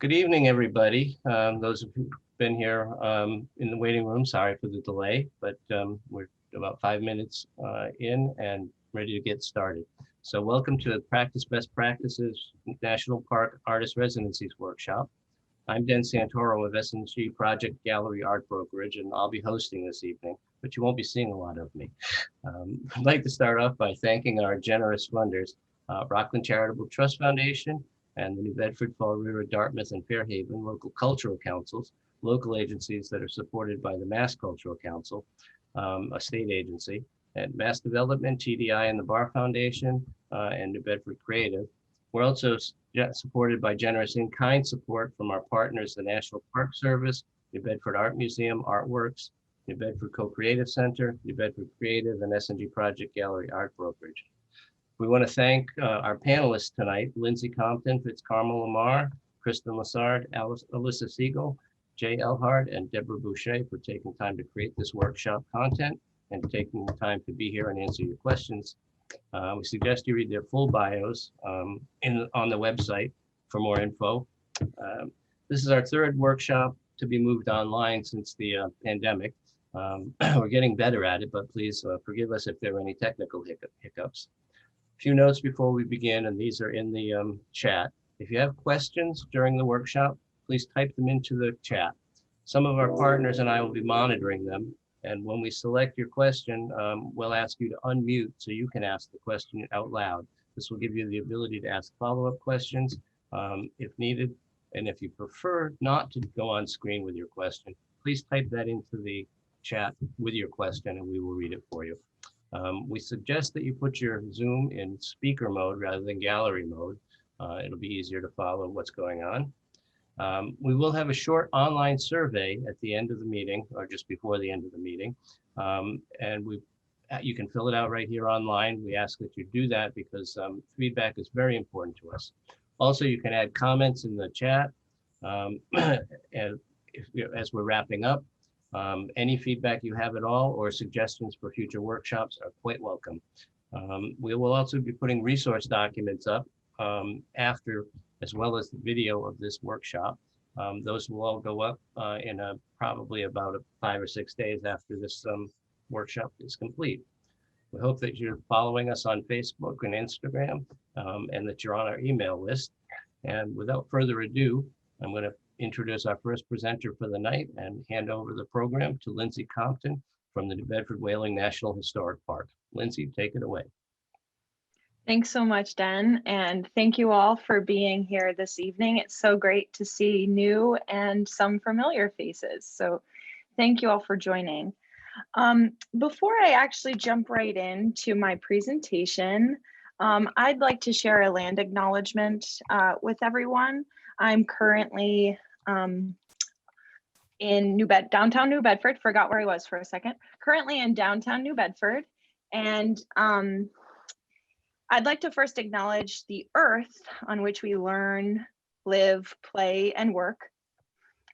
Good evening, everybody. Those of you who've been here in the waiting room, sorry for the delay, but we're about 5 minutes in and ready to get started. So welcome to the Practice Best Practices National Park Artist Residencies Workshop. I'm Dan Santoro of S&G Project Gallery Art Brokerage, and I'll be hosting this evening, but you won't be seeing a lot of me. I'd like to start off by thanking our generous funders, Rockland Charitable Trust Foundation, and the New Bedford, Fall River, Dartmouth, and Fairhaven local cultural councils, local agencies that are supported by the Mass Cultural Council, a state agency, and Mass Development, TDI, and the Barr Foundation, and New Bedford Creative. We're also supported by generous in-kind support from our partners, the National Park Service, New Bedford Art Museum, Artworks, New Bedford Co-Creative Center, New Bedford Creative, and S&G Project Gallery Art Brokerage. We want to thank our panelists tonight, Lindsay Compton, Fitzcarmel, LaMarre, Kristin, Lassard, Alissa, Siegal, Jay Elhard, and Deborah Boucher for taking time to create this workshop content and taking the time to be here and answer your questions. We suggest you read their full bios on the website for more info. This is our third workshop to be moved online since the pandemic. We're getting better at it, but please forgive us if there are any technical hiccups. A few notes before we begin, and these are in the chat. If you have questions during the workshop, please type them into the chat. Some of our partners and I will be monitoring them. And when we select your question, we'll ask you to unmute so you can ask the question out loud. This will give you the ability to ask follow-up questions if needed. And if you prefer not to go on screen with your question, please type that into the chat with your question and we will read it for you. We suggest that you put your Zoom in speaker mode rather than gallery mode. It'll be easier to follow what's going on. We will have a short online survey at the end of the meeting or just before the end of the meeting. And you can fill it out right here online. We ask that you do that because feedback is very important to us. Also, you can add comments in the chat and as we're wrapping up. Any feedback you have at all or suggestions for future workshops are quite welcome. We will also be putting resource documents up after, as well as the video of this workshop. Those will all go up in probably about 5 or 6 days after this workshop is complete. We hope that you're following us on Facebook and Instagram and that you're on our email list. And without further ado, I'm going to introduce our first presenter for the night and hand over the program to Lindsay Compton from the New Bedford Whaling National Historic Park. Lindsay, take it away. Thanks so much, Dan, and thank you all for being here this evening. It's so great to see new and some familiar faces. So thank you all for joining. Before I actually jump right into my presentation, I'd like to share a land acknowledgement with everyone. I'm currently in downtown New Bedford, forgot where I was for a second. Currently in downtown New Bedford, and I'd like to first acknowledge the earth on which we learn, live, play, and work.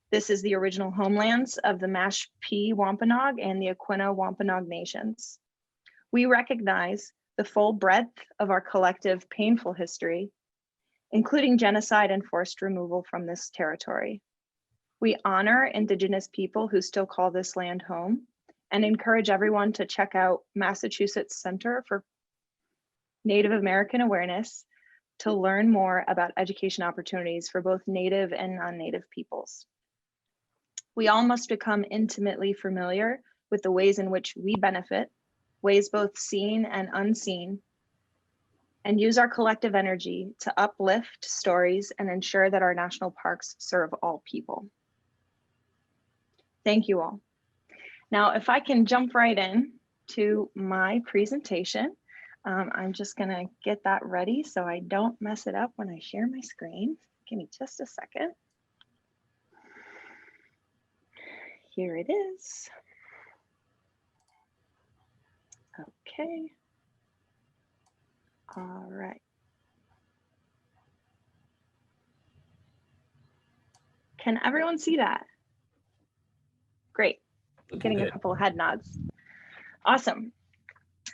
This is the original homelands of the Mashpee Wampanoag and the Aquinnah Wampanoag nations. We recognize the full breadth of our collective painful history, including genocide and forced removal from this territory. We honor Indigenous people who still call this land home and encourage everyone to check out Massachusetts Center for Native American Awareness to learn more about education opportunities for both Native and non-Native peoples. We all must become intimately familiar with the ways in which we benefit, ways both seen and unseen, and use our collective energy to uplift stories and ensure that our national parks serve all people. Thank you all. Now, if I can jump right in to my presentation, I'm just gonna get that ready so I don't mess it up when I share my screen. Give me just a second. Here it is. Okay. All right. Can everyone see that? Great. Getting a couple of head nods. Awesome.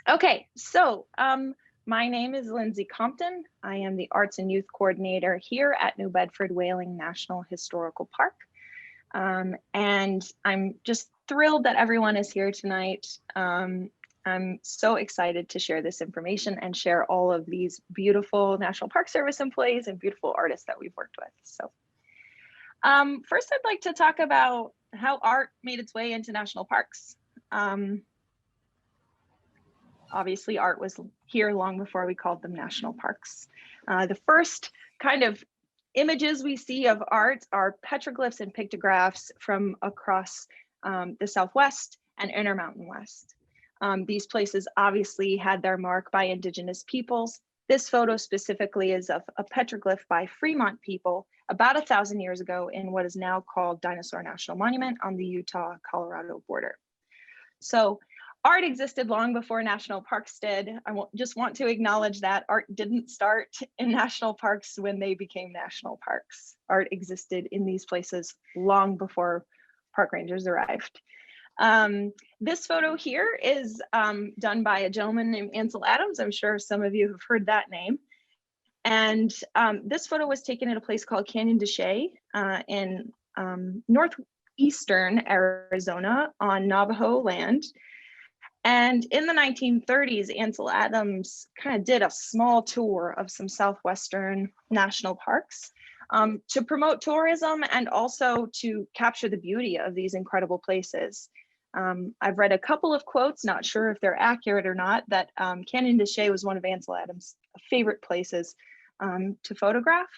Okay, so My name is Lindsay Compton. I am the Arts and Youth Coordinator here at New Bedford Whaling National Historical Park. And I'm just thrilled that everyone is here tonight. I'm so excited to share this information and share all of these beautiful National Park Service employees and beautiful artists that we've worked with. So first, I'd like to talk about how art made its way into national parks. Obviously, art was here long before we called them national parks. The first kind of images we see of art are petroglyphs and pictographs from across the Southwest and Intermountain West. These places obviously had their mark by Indigenous peoples. This photo specifically is of a petroglyph by Fremont people about 1,000 years ago in what is now called Dinosaur National Monument on the Utah-Colorado border. So art existed long before national parks did. Just want to acknowledge that art didn't start in national parks when they became national parks. Art existed in these places long before park rangers arrived. This photo here is done by a gentleman named Ansel Adams. I'm sure some of you have heard that name. And this photo was taken at a place called Canyon de Chelly in northeastern Arizona on Navajo land. And in the 1930s, Ansel Adams kind of did a small tour of some Southwestern national parks to promote tourism and also to capture the beauty of these incredible places. I've read a couple of quotes, not sure if they're accurate or not, that Canyon de Chelly was one of Ansel Adams' favorite places to photograph.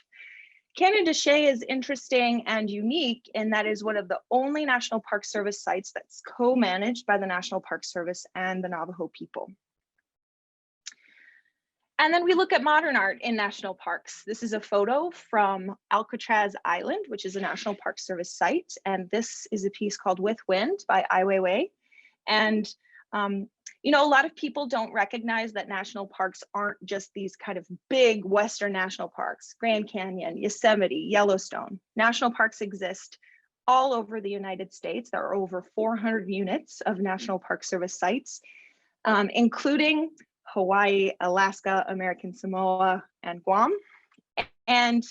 Canyon de Chelly is interesting and unique in that it is one of the only National Park Service sites that's co-managed by the National Park Service and the Navajo people. And then we look at modern art in national parks. This is a photo from Alcatraz Island, which is a National Park Service site. And this is a piece called With Wind by Ai Weiwei. And you know, a lot of people don't recognize that national parks aren't just these kind of big Western national parks, Grand Canyon, Yosemite, Yellowstone. National parks exist all over the United States. There are over 400 units of National Park Service sites, including Hawaii, Alaska, American Samoa, and Guam. And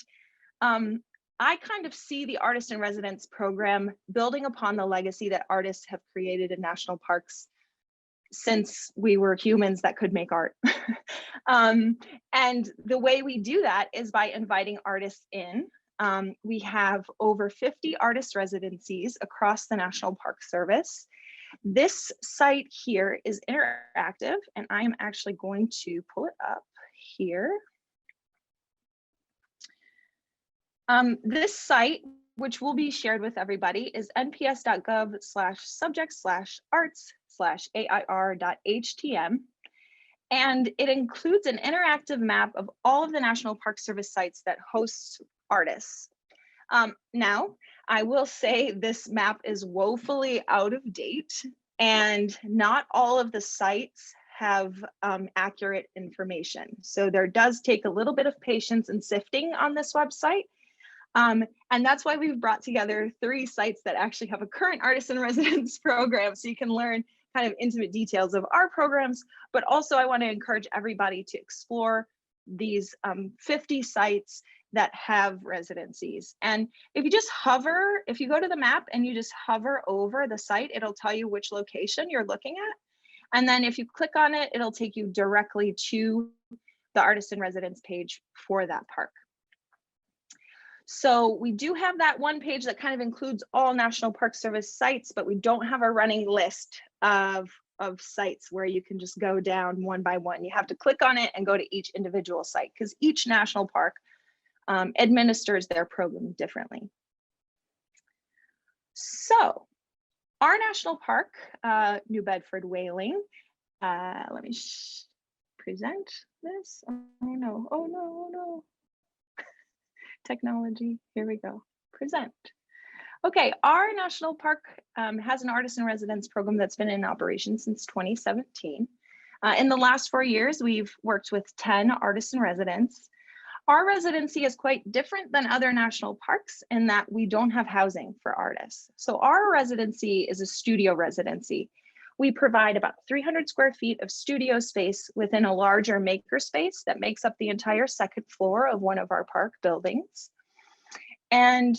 I kind of see the Artist in Residence program building upon the legacy that artists have created in national parks since we were humans that could make art. And the way we do that is by inviting artists in. We have over 50 artist residencies across the National Park Service. This site here is interactive, and I am actually going to pull it up here. This site, which will be shared with everybody, is nps.gov/subjects/arts/air.htm. And it includes an interactive map of all of the National Park Service sites that host artists. Now, I will say this map is woefully out of date, and not all of the sites have accurate information. So there does take a little bit of patience and sifting on this website. And that's why we've brought together 3 sites that actually have a current Artist in Residence program, so you can learn kind of intimate details of our programs, but also I want to encourage everybody to explore these 50 sites that have residencies. And if you just hover, if you go to the map and you just hover over the site, it'll tell you which location you're looking at. And then if you click on it, it'll take you directly to the Artist in Residence page for that park. So we do have that one page that kind of includes all National Park Service sites, but we don't have a running list of sites where you can just go down one by one. You have to click on it and go to each individual site because each national park administers their program differently. So our national park, New Bedford Whaling, let me present this. Oh no, oh no, oh no. Technology, here we go, present. Okay, our national park has an Artist in Residence program that's been in operation since 2017. In the last 4 years, we've worked with 10 Artists in Residence. Our residency is quite different than other national parks in that we don't have housing for artists. So our residency is a studio residency. We provide about 300 square feet of studio space within a larger makerspace that makes up the entire second floor of one of our park buildings. And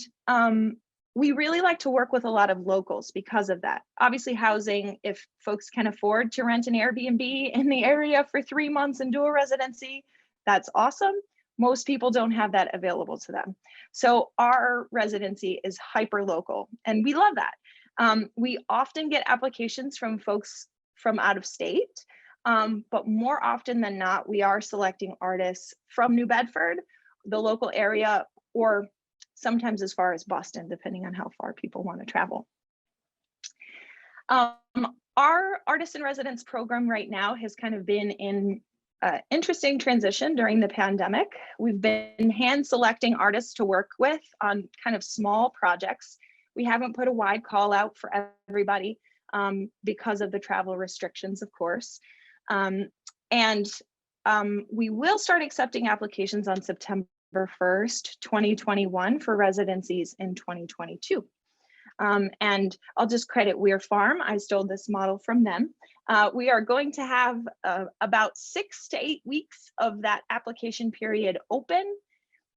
we really like to work with a lot of locals because of that. Obviously, housing, if folks can afford to rent an Airbnb in the area for 3 months and do a residency, that's awesome. Most people don't have that available to them. So our residency is hyper local, and we love that. We often get applications from folks from out of state, but more often than not, we are selecting artists from New Bedford, the local area, or sometimes as far as Boston, depending on how far people want to travel. Our Artist in Residence program right now has kind of been in interesting transition during the pandemic. We've been hand selecting artists to work with on kind of small projects. We haven't put a wide call out for everybody because of the travel restrictions, of course. We will start accepting applications on September 1st, 2021 for residencies in 2022. And I'll just credit Weir Farm. I stole this model from them. We are going to have about 6 to 8 weeks of that application period open.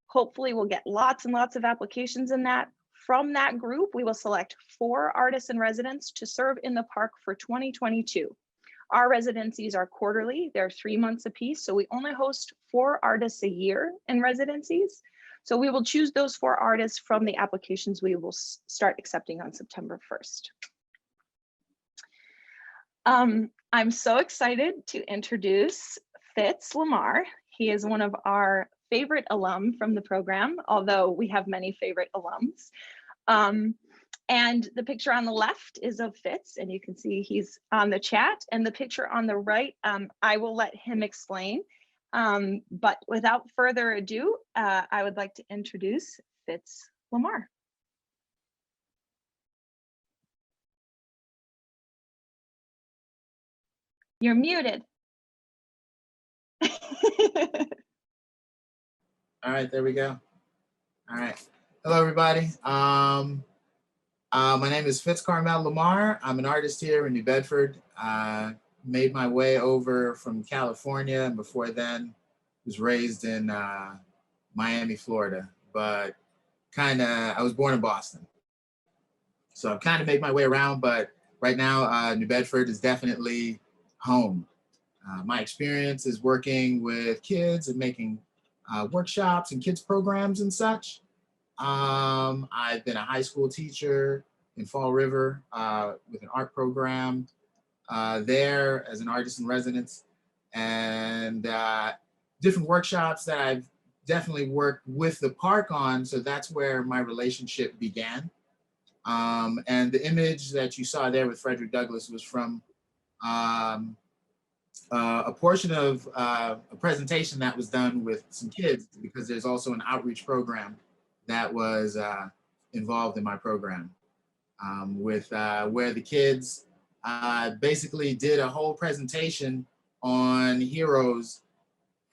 Hopefully we'll get lots and lots of applications in that. From that group, we will select 4 artists in residence to serve in the park for 2022. Our residencies are quarterly, they're 3 months apiece, so we only host 4 artists a year in residencies. So we will choose those 4 artists from the applications we will start accepting on September 1st. I'm so excited to introduce Fitz Lamar. He is one of our favorite alum from the program, although we have many favorite alums. And the picture on the left is of Fitz, and you can see he's on the chat. And the picture on the right, I will let him explain. But without further ado, I would like to introduce Fitz Lamar. You're muted. All right, there we go. All right. Hello, everybody. My name is Fitzcarmel LaMarre. I'm an artist here in New Bedford. Made my way over from California, and before then was raised in Miami, Florida. But I was born in Boston. So I've kind of made my way around, but right now, New Bedford is definitely home. My experience is working with kids and making workshops and kids programs and such. I've been a high school teacher in Fall River with an art program there as an artist in residence, and different workshops that I've definitely worked with the park on. So that's where my relationship began. And the image that you saw there with Frederick Douglass was from a portion of a presentation that was done with some kids, because there's also an outreach program that was involved in my program with where the kids basically did a whole presentation on heroes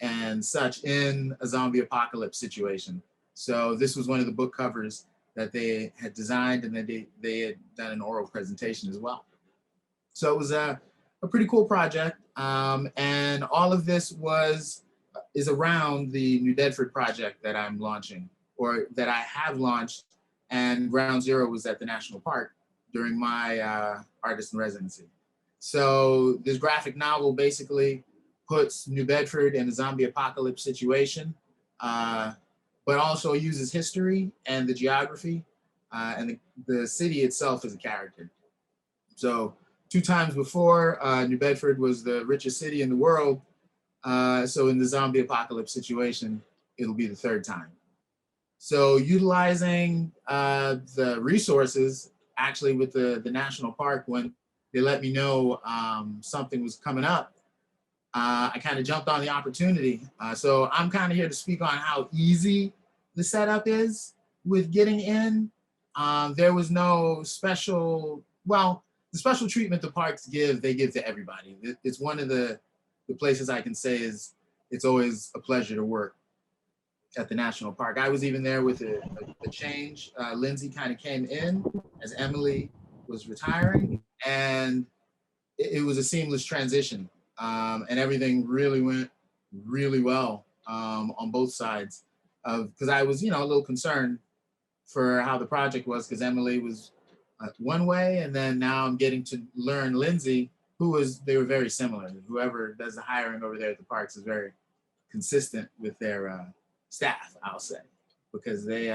and such in a zombie apocalypse situation. So this was one of the book covers that they had designed, and then they had done an oral presentation as well. So it was a pretty cool project. And all of this is around the New Bedford project that I'm launching, or that I have launched, and ground zero was at the National Park during my artist in residency. So this graphic novel basically puts New Bedford in a zombie apocalypse situation, but also uses history and the geography, and the city itself as a character. So 2 times before, New Bedford was the richest city in the world. So in the zombie apocalypse situation, it'll be the 3rd time. So utilizing the resources, actually with the National Park, when they let me know something was coming up, I kind of jumped on the opportunity. So I'm kind of here to speak on how easy the setup is with getting in. There was no special, well, the special treatment the parks give, they give to everybody. It's one of the places I can say is it's always a pleasure to work at the National Park. I was even there with a change. Lindsay kind of came in as Emily was retiring, and it was a seamless transition, and everything really went really well on both sides. Because I was, a little concerned for how the project was, because Emily was one way, and then now I'm getting to learn Lindsay, they were very similar. Whoever does the hiring over there at the parks is very consistent with their staff, I'll say, because they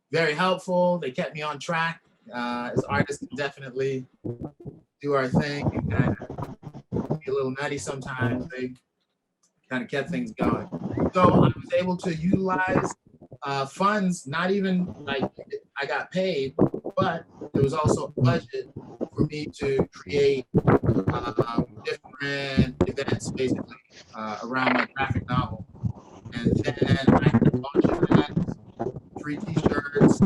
very helpful. They kept me on track. As artists, definitely do our thing and kind of be a little nutty sometimes. They kind of kept things going. So I was able to utilize funds, not even like I got paid, but there was also a budget for me to create different events, basically, around my graphic novel. And then I had a bunch of events, 3 t-shirts,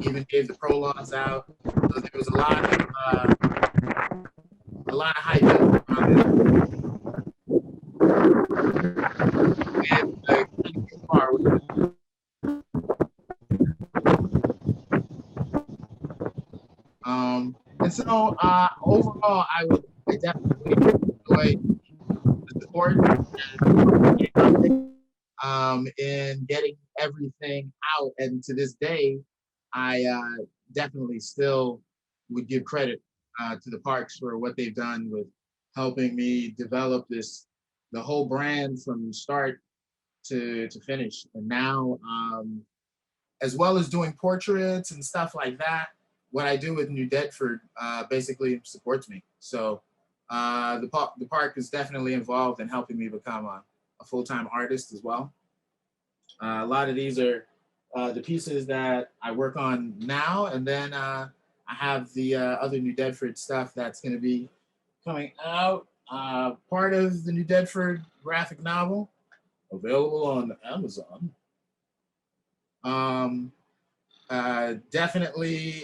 even gave the prologues out. So there was a lot of hype around it. And the part was and so overall, I definitely enjoy the support in getting everything out. And to this day, I definitely still would give credit to the parks for what they've done with helping me develop the whole brand from start to finish. And now, as well as doing portraits and stuff like that, what I do with New Bedford basically supports me. So the park is definitely involved in helping me become a full-time artist as well. A lot of these are the pieces that I work on now, and then I have the other New Bedford stuff that's going to be coming out. Part of the New Bedford graphic novel, available on Amazon. Definitely,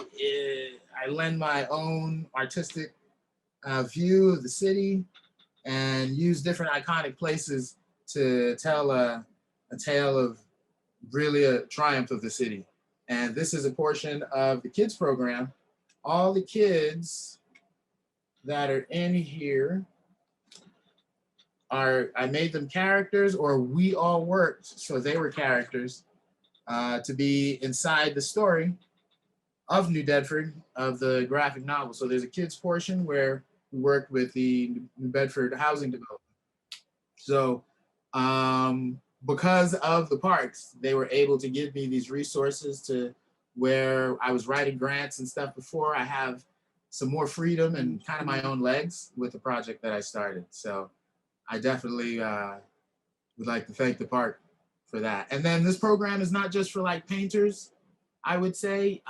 I lend my own artistic view of the city and use different iconic places to tell a tale of really a triumph of the city. And this is a portion of the kids program. All the kids that are in here I made them characters, or we all worked, so they were characters to be inside the story of New Bedford, of the graphic novel. So there's a kids portion where we worked with the New Bedford housing development. So because of the parks, they were able to give me these resources to where I was writing grants and stuff before. I have some more freedom and kind of my own legs with the project that I started. So I definitely would like to thank the park for that. And then this program is not just for like painters, I would say.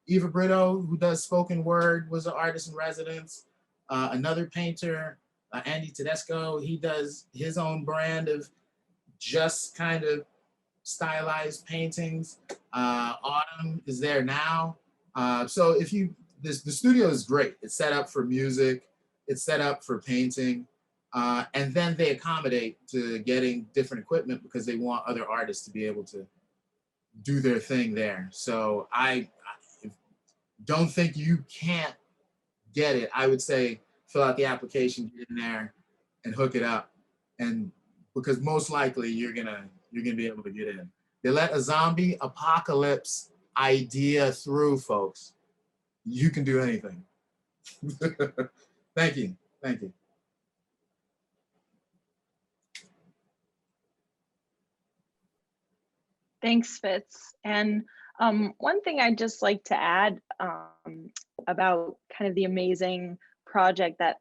Eva Brito, who does spoken word, was an artist in residence. Another painter, Andy Tedesco, he does his own brand of just kind of stylized paintings. Autumn is there now. So the studio is great. It's set up for music. It's set up for painting. And then they accommodate to getting different equipment because they want other artists to be able to do their thing there. So I don't think you can't get it. I would say fill out the application, get in there, and hook it up. And because most likely you're gonna be able to get in. They let a zombie apocalypse idea through, folks. You can do anything. Thank you. Thanks, Fitz. And one thing I'd just like to add about kind of the amazing project that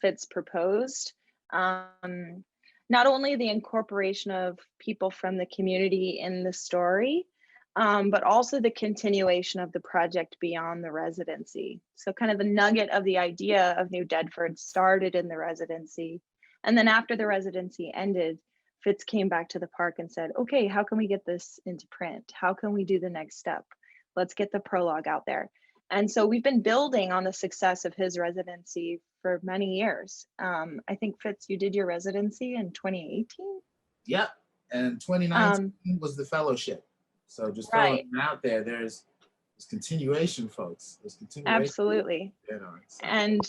Fitz proposed, not only the incorporation of people from the community in the story, but also the continuation of the project beyond the residency. So kind of the nugget of the idea of New Bedford started in the residency. And then after the residency ended, Fitz came back to the park and said, okay, how can we get this into print? How can we do the next step? Let's get the prologue out there. And so we've been building on the success of his residency for many years. I think, Fitz, you did your residency in 2018? Yep, and 2019 was the fellowship. So just throwing it out there, there's There's continuation, folks. There's continuation. Absolutely. And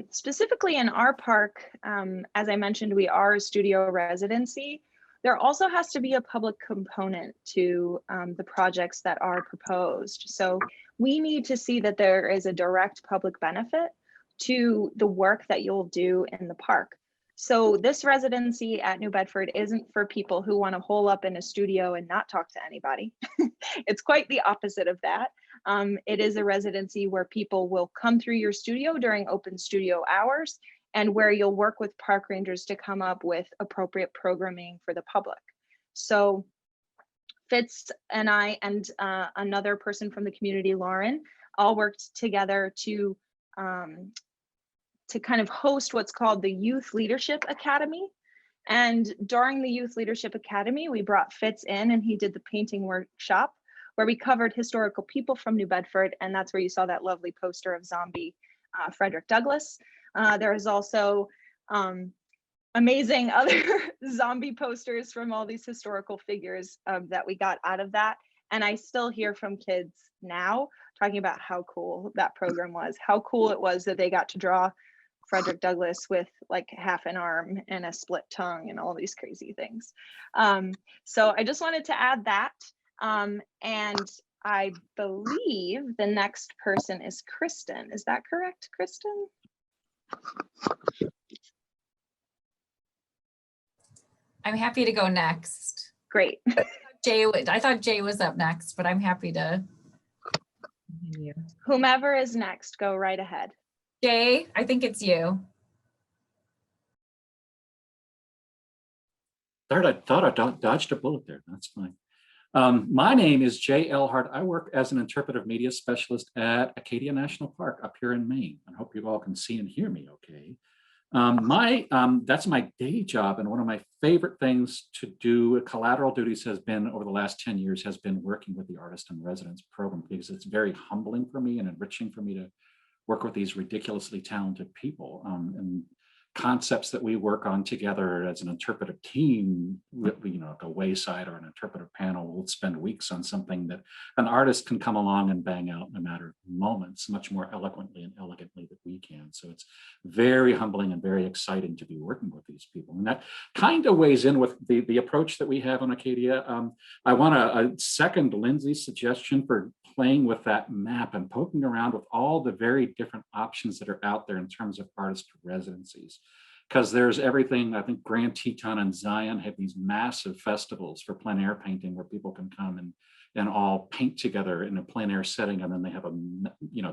specifically in our park, as I mentioned, we are a studio residency. There also has to be a public component to the projects that are proposed. So we need to see that there is a direct public benefit to the work that you'll do in the park. So this residency at New Bedford isn't for people who want to hole up in a studio and not talk to anybody. It's quite the opposite of that. It is a residency where people will come through your studio during open studio hours, and where you'll work with park rangers to come up with appropriate programming for the public. So Fitz and I and another person from the community, Lauren, all worked together to kind of host what's called the Youth Leadership Academy. And during the Youth Leadership Academy, we brought Fitz in and he did the painting workshop where we covered historical people from New Bedford. And that's where you saw that lovely poster of zombie Frederick Douglass. There is also amazing other zombie posters from all these historical figures that we got out of that. And I still hear from kids now talking about how cool that program was, how cool it was that they got to draw Frederick Douglass with like half an arm and a split tongue and all these crazy things. So I just wanted to add that. And I believe the next person is Kristin. Is that correct, Kristin? I'm happy to go next. Great. I thought Jay was up next, but I'm happy to continue. Whomever is next, go right ahead. Jay, I think it's you. I thought I dodged a bullet there. That's fine. My name is Jay Elhart. I work as an interpretive media specialist at Acadia National Park up here in Maine. I hope you all can see and hear me okay. That's my day job, and one of my favorite things to do, collateral duties has been over the last 10 years, has been working with the Artist in Residence program, because it's very humbling for me and enriching for me to work with these ridiculously talented people, and concepts that we work on together as an interpretive team, you know, like a wayside or an interpretive panel. We'll spend weeks on something that an artist can come along and bang out in a matter of moments, much more eloquently and elegantly than we can. So it's very humbling and very exciting to be working with these people. And that kind of weighs in with the approach that we have on Acadia. I want to second Lindsay's suggestion for playing with that map and poking around with all the very different options that are out there in terms of artist residencies. Because there's everything. I think Grand Teton and Zion have these massive festivals for plein air painting where people can come and all paint together in a plein air setting, and then they have a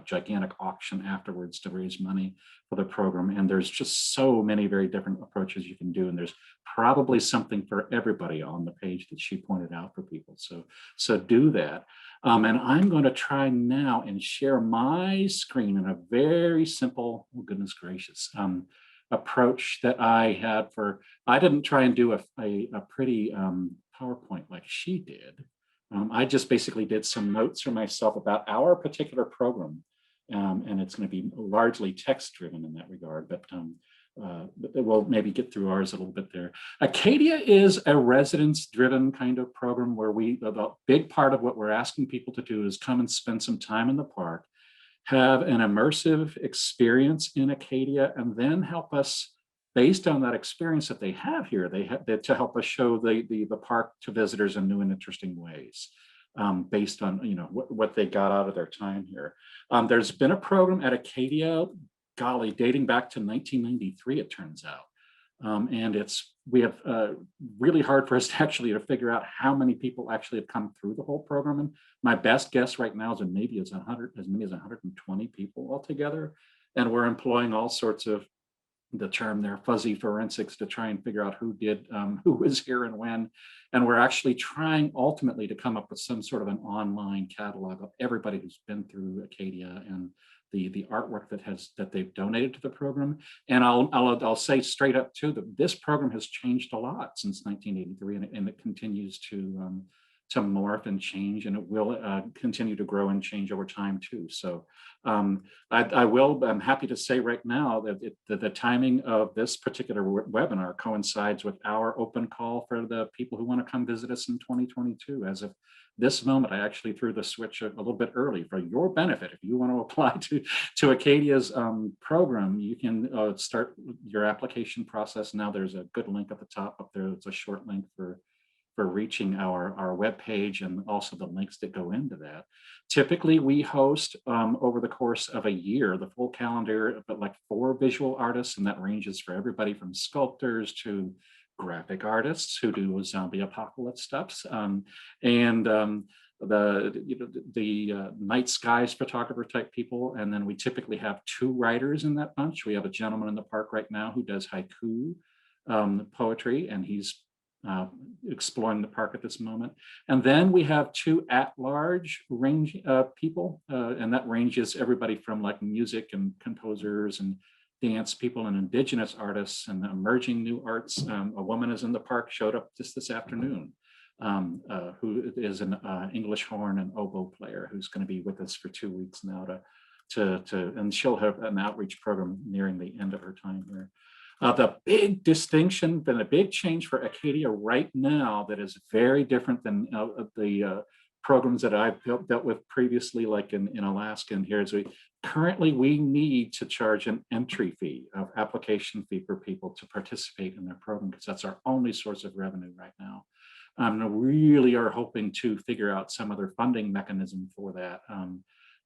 gigantic auction afterwards to raise money for the program. And there's just so many very different approaches you can do, and there's probably something for everybody on the page that she pointed out for people. So do that. And I'm going to try now and share my screen in a very simple, oh goodness gracious, approach that I had for, I didn't try and do a pretty PowerPoint like she did. I just basically did some notes for myself about our particular program, and it's going to be largely text driven in that regard, but we'll maybe get through ours a little bit there. Acadia is a residence driven kind of program where the big part of what we're asking people to do is come and spend some time in the park, have an immersive experience in Acadia, and then help us, based on that experience that they have here, to help us show the park to visitors in new and interesting ways, based on what they got out of their time here. There's been a program at Acadia, golly, dating back to 1993, it turns out. And we have really hard for us to figure out how many people actually have come through the whole program. And my best guess right now is that maybe as many as 120 people altogether. And we're employing all sorts of, the term there, fuzzy forensics, to try and figure out who was here and when. And we're actually trying ultimately to come up with some sort of an online catalog of everybody who's been through Acadia and the artwork that they've donated to the program. And I'll say straight up too that this program has changed a lot since 1983, and it continues to morph and change, and it will continue to grow and change over time too. So I'm happy to say right now that the timing of this particular webinar coincides with our open call for the people who want to come visit us in 2022. As of this moment, I actually threw the switch a little bit early for your benefit. If you want to apply to Acadia's program, you can start your application process now. There's a good link at the top up there. It's a short link for reaching our webpage, and also the links that go into that. Typically, we host over the course of a year, the full calendar, but like 4 visual artists, and that ranges for everybody from sculptors to graphic artists who do zombie apocalypse stuffs, and the night skies photographer type people. And then we typically have 2 writers in that bunch. We have a gentleman in the park right now who does haiku poetry, and he's exploring the park at this moment. And then we have 2 at-large range people, and that ranges everybody from like music and composers and dance people and indigenous artists and emerging new arts. A woman is in the park, showed up just this afternoon, who is an English horn and oboe player who's going to be with us for 2 weeks now and she'll have an outreach program nearing the end of her time here. The big distinction and a big change for Acadia right now that is very different than the programs that I've dealt with previously, like in Alaska and here, is currently we need to charge an entry fee, of application fee for people to participate in their program, because that's our only source of revenue right now. We really are hoping to figure out some other funding mechanism for that.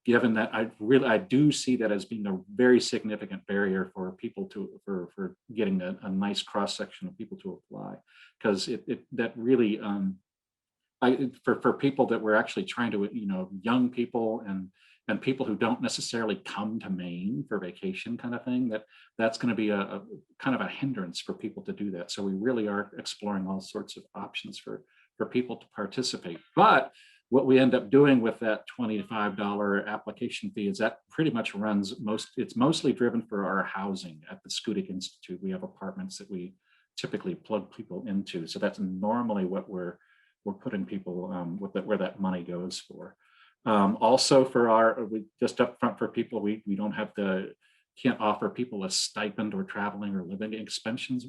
Given that I do see that as being a very significant barrier for people for getting a nice cross section of people to apply, because that really for people that we're actually trying to, young people and people who don't necessarily come to Maine for vacation kind of thing, that's going to be a kind of a hindrance for people to do that. So we really are exploring all sorts of options for people to participate. But what we end up doing with that $25 application fee is that pretty much it's mostly driven for our housing at the Schoodic Institute. We have apartments that we typically plug people into. So that's normally what we're putting people where that money goes for. Also we just up front for people, we don't have can't offer people a stipend or traveling or living expenses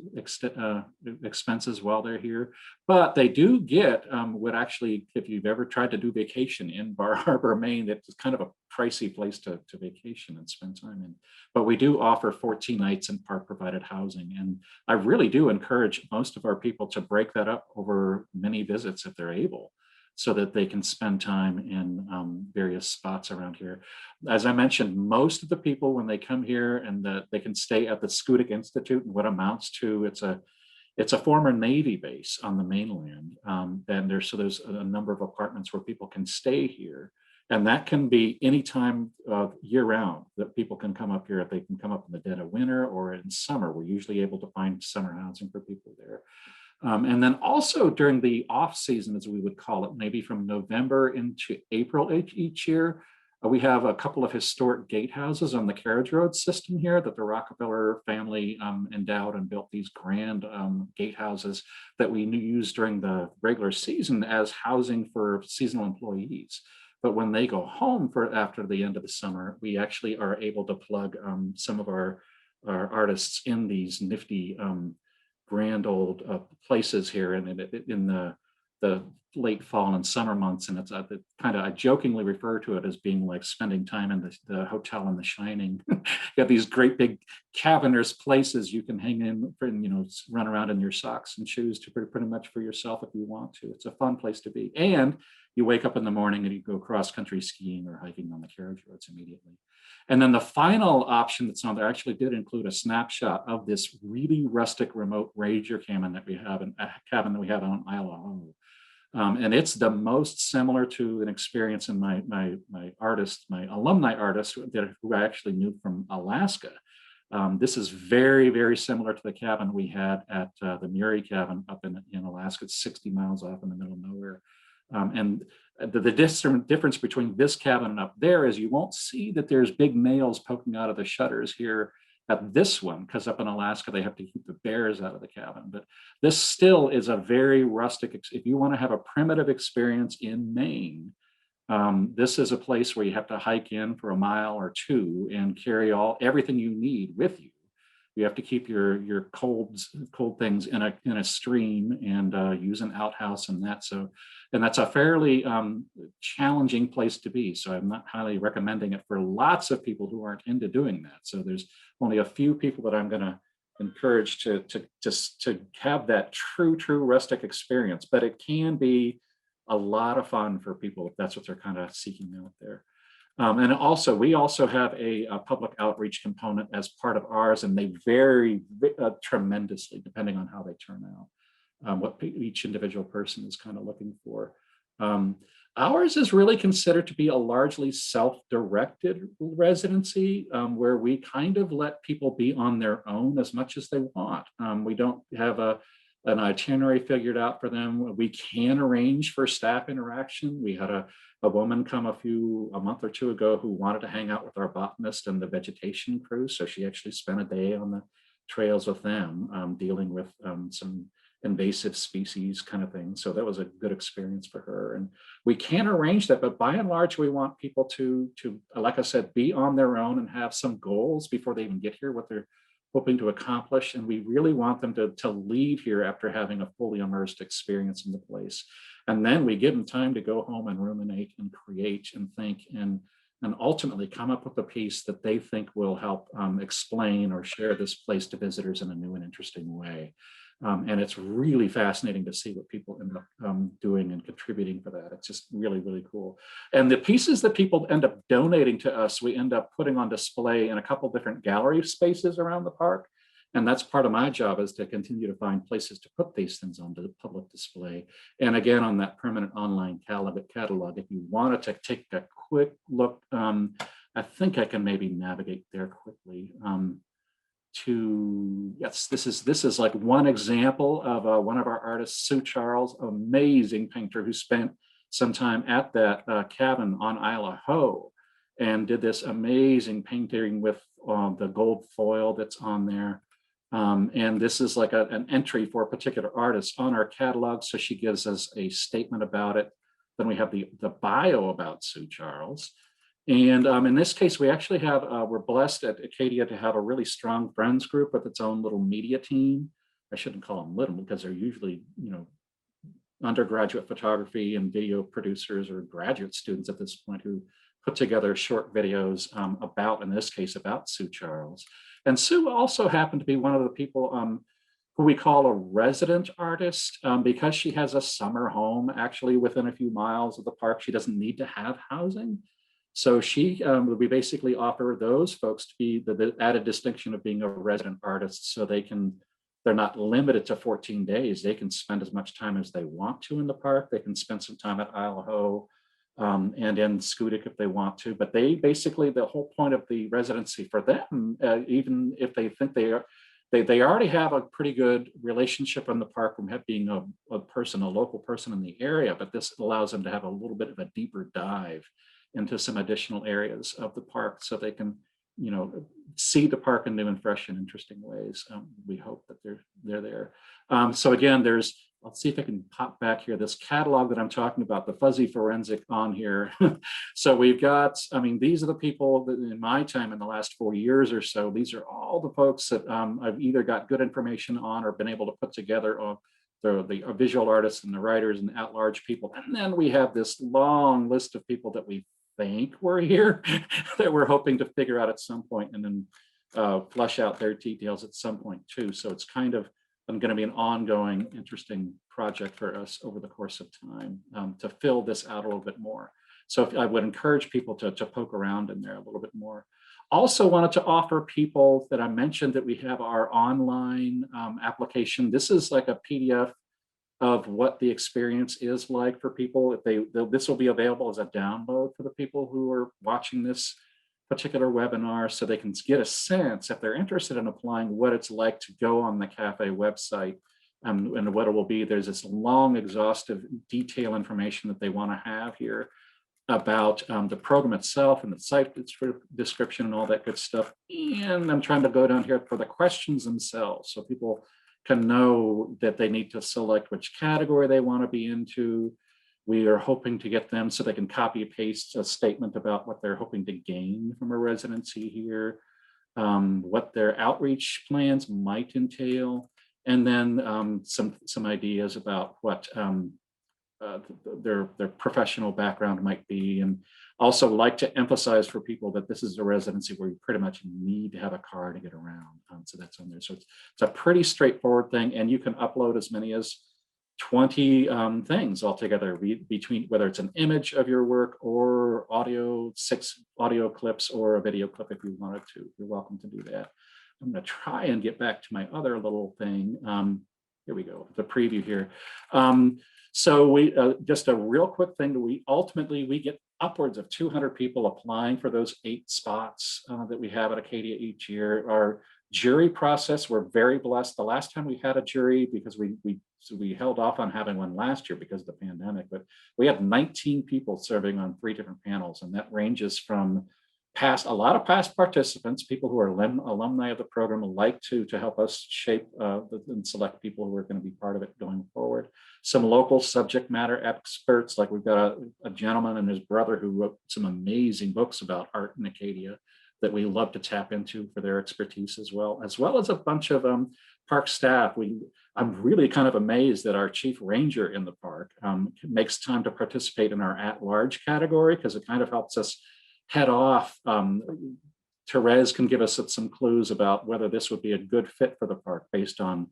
while they're here, but they do get what actually, if you've ever tried to do vacation in Bar Harbor, Maine, it's kind of a pricey place to vacation and spend time in. But we do offer 14 nights in park provided housing, and I really do encourage most of our people to break that up over many visits if they're able, so that they can spend time in various spots around here. As I mentioned, most of the people, when they come here, and they can stay at the Schoodic Institute, and what amounts to, it's a former Navy base on the mainland. And there's a number of apartments where people can stay here. And that can be any time of year round that people can come up here. If they can come up in the dead of winter or in summer, we're usually able to find summer housing for people there. And then also during the off season, as we would call it, maybe from November into April each year, we have a couple of historic gatehouses on the carriage road system here that the Rockefeller family endowed and built, these grand gatehouses that we use during the regular season as housing for seasonal employees. But when they go home after the end of the summer, we actually are able to plug some of our artists in these nifty grand old places here in the late fall and summer months. And it's I jokingly refer to it as being like spending time in the hotel in The Shining. You have these great big cavernous places you can hang in and run around in your socks and shoes to pretty much for yourself if you want to. It's a fun place to be. And you wake up in the morning and you go cross country skiing or hiking on the carriage roads immediately. And then the final option that's on there actually did include a snapshot of this really rustic remote ranger cabin that we have on Isle of Howe. And it's the most similar to an experience in my alumni artist who I actually knew from Alaska. This is very, very similar to the cabin we had at the Muir cabin up in Alaska. It's 60 miles off in the middle of nowhere. And the difference between this cabin and up there is you won't see that there's big nails poking out of the shutters here at this one, because up in Alaska, they have to keep the bears out of the cabin. But this still is a very rustic, if you want to have a primitive experience in Maine, this is a place where you have to hike in for a mile or two and carry everything you need with you. You have to keep your cold things in a stream and use an outhouse and that. So, and that's a fairly challenging place to be. So I'm not highly recommending it for lots of people who aren't into doing that. So there's only a few people that I'm going to encourage to have that true rustic experience. But it can be a lot of fun for people if that's what they're kind of seeking out there. And also, we also have a public outreach component as part of ours, and they vary tremendously depending on how they turn out, what each individual person is kind of looking for. Ours is really considered to be a largely self-directed residency, where we kind of let people be on their own as much as they want. We don't have an itinerary figured out for them. We can arrange for staff interaction. We had a woman come a month or two ago who wanted to hang out with our botanist and the vegetation crew. So she actually spent a day on the trails with them, dealing with some invasive species kind of thing. So that was a good experience for her. And we can arrange that, but by and large, we want people to, like I said, be on their own and have some goals before they even get here, what they're hoping to accomplish. And we really want them to leave here after having a fully immersed experience in the place. And then we give them time to go home and ruminate and create and think and ultimately come up with a piece that they think will help explain or share this place to visitors in a new and interesting way. And it's really fascinating to see what people end up doing and contributing for that. It's just really, really cool. And the pieces that people end up donating to us, we end up putting on display in a couple different gallery spaces around the park. And that's part of my job, is to continue to find places to put these things on the public display. And again, on that permanent online catalog, if you wanted to take a quick look, I think I can maybe navigate there quickly. Yes, this is like one example of one of our artists, Sue Charles, amazing painter who spent some time at that cabin on Isle of Ho and did this amazing painting with the gold foil that's on there. And this is like an entry for a particular artist on our catalog. So she gives us a statement about it. Then we have the bio about Sue Charles. And in this case, we actually have, we're blessed at Acadia to have a really strong friends group with its own little media team. I shouldn't call them little because they're usually, undergraduate photography and video producers or graduate students at this point who put together short videos in this case, about Sue Charles. And Sue also happened to be one of the people who we call a resident artist because she has a summer home actually within a few miles of the park. She doesn't need to have housing. So we basically offer those folks to be the added distinction of being a resident artist, so they're not limited to 14 days. They can spend as much time as they want to in the park. They can spend some time at Isle of Ho and in Schoodic if they want to, but they basically, the whole point of the residency for them, even if they think they already have a pretty good relationship in the park from being a local person in the area, but this allows them to have a little bit of a deeper dive into some additional areas of the park so they can, see the park in new and fresh and interesting ways. We hope that they're there. So again, let's see if I can pop back here, this catalog that I'm talking about, the fuzzy forensic on here. So we've got, these are the people that in my time in the last 4 years or so, these are all the folks that I've either got good information on or been able to put together the visual artists and the writers and at-large people. And then we have this long list of people that we think were here that we're hoping to figure out at some point and then flush out their details at some point too. So it's kind of going to be an ongoing, interesting project for us over the course of time to fill this out a little bit more. So I would encourage people to poke around in there a little bit more. Also wanted to offer people that I mentioned that we have our online application. This is like a PDF of what the experience is like for people. This will be available as a download for the people who are watching this particular webinar, so they can get a sense, if they're interested in applying, what it's like to go on the cafe website and what it will be. There's this long, exhaustive detail information that they want to have here. about the program itself and the site description and all that good stuff. And I'm trying to go down here for the questions themselves, so people can know that they need to select which category they want to be into. We are hoping to get them so they can copy paste a statement about what they're hoping to gain from a residency here, what their outreach plans might entail, and then some ideas about what their professional background might be. And also like to emphasize for people that this is a residency where you pretty much need to have a car to get around. So that's on there. So it's a pretty straightforward thing, and you can upload as many as 20 things altogether, between whether it's an image of your work or audio, 6 audio clips or a video clip if you wanted to. You're welcome to do that. I'm going to try and get back to my other little thing. Here we go, the preview here. So we just a real quick thing. We get upwards of 200 people applying for those 8 spots that we have at Acadia each year. Our jury process, we're very blessed. The last time we had a jury, because we held off on having one last year because of the pandemic, but we had 19 people serving on 3 different panels, and that ranges from a lot of past participants, people who are alumni of the program, like to help us shape and select people who are going to be part of it going forward. Some local subject matter experts, like we've got a gentleman and his brother who wrote some amazing books about art in Acadia that we love to tap into for their expertise as well as a bunch of park staff. I'm really kind of amazed that our chief ranger in the park makes time to participate in our at-large category, because it kind of helps us head off. Therese can give us some clues about whether this would be a good fit for the park based on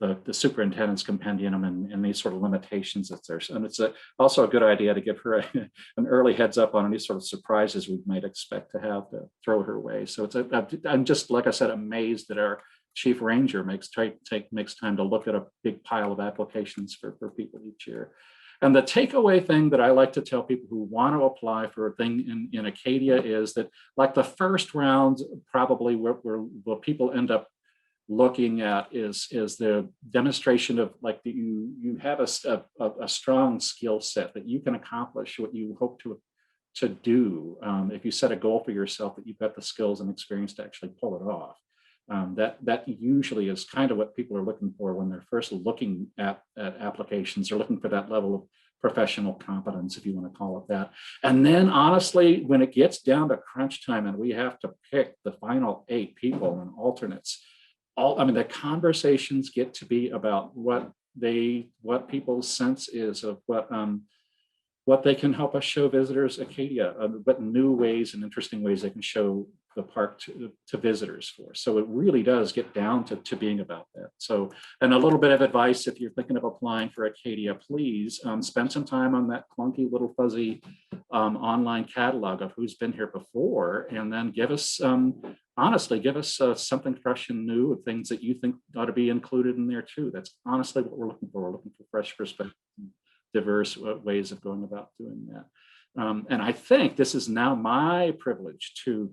the superintendent's compendium and these sort of limitations that's there. And it's also a good idea to give her an early heads up on any sort of surprises we might expect to have to throw her way. So I'm just, like I said, amazed that our chief ranger makes time to look at a big pile of applications for people each year. And the takeaway thing that I like to tell people who want to apply for a thing in Acadia is that, like, the first round, probably what people end up looking at is the demonstration of, like, that you have a strong skill set, that you can accomplish what you hope to do. If you set a goal for yourself, that you've got the skills and experience to actually pull it off. That usually is kind of what people are looking for when they're first looking at applications. They're looking for that level of professional competence, if you want to call it that. And then, honestly, when it gets down to crunch time and we have to pick the final 8 people and alternates, the conversations get to be about what people's sense is of what they can help us show visitors Acadia, what new ways and interesting ways they can show the park to visitors for. So it really does get down to being about that. So, and a little bit of advice, if you're thinking of applying for Acadia, please spend some time on that clunky little fuzzy online catalog of who's been here before, and then give us, honestly, give us something fresh and new, of things that you think ought to be included in there too. That's honestly what we're looking for. We're looking for fresh perspectives, diverse ways of going about doing that. And I think this is now my privilege to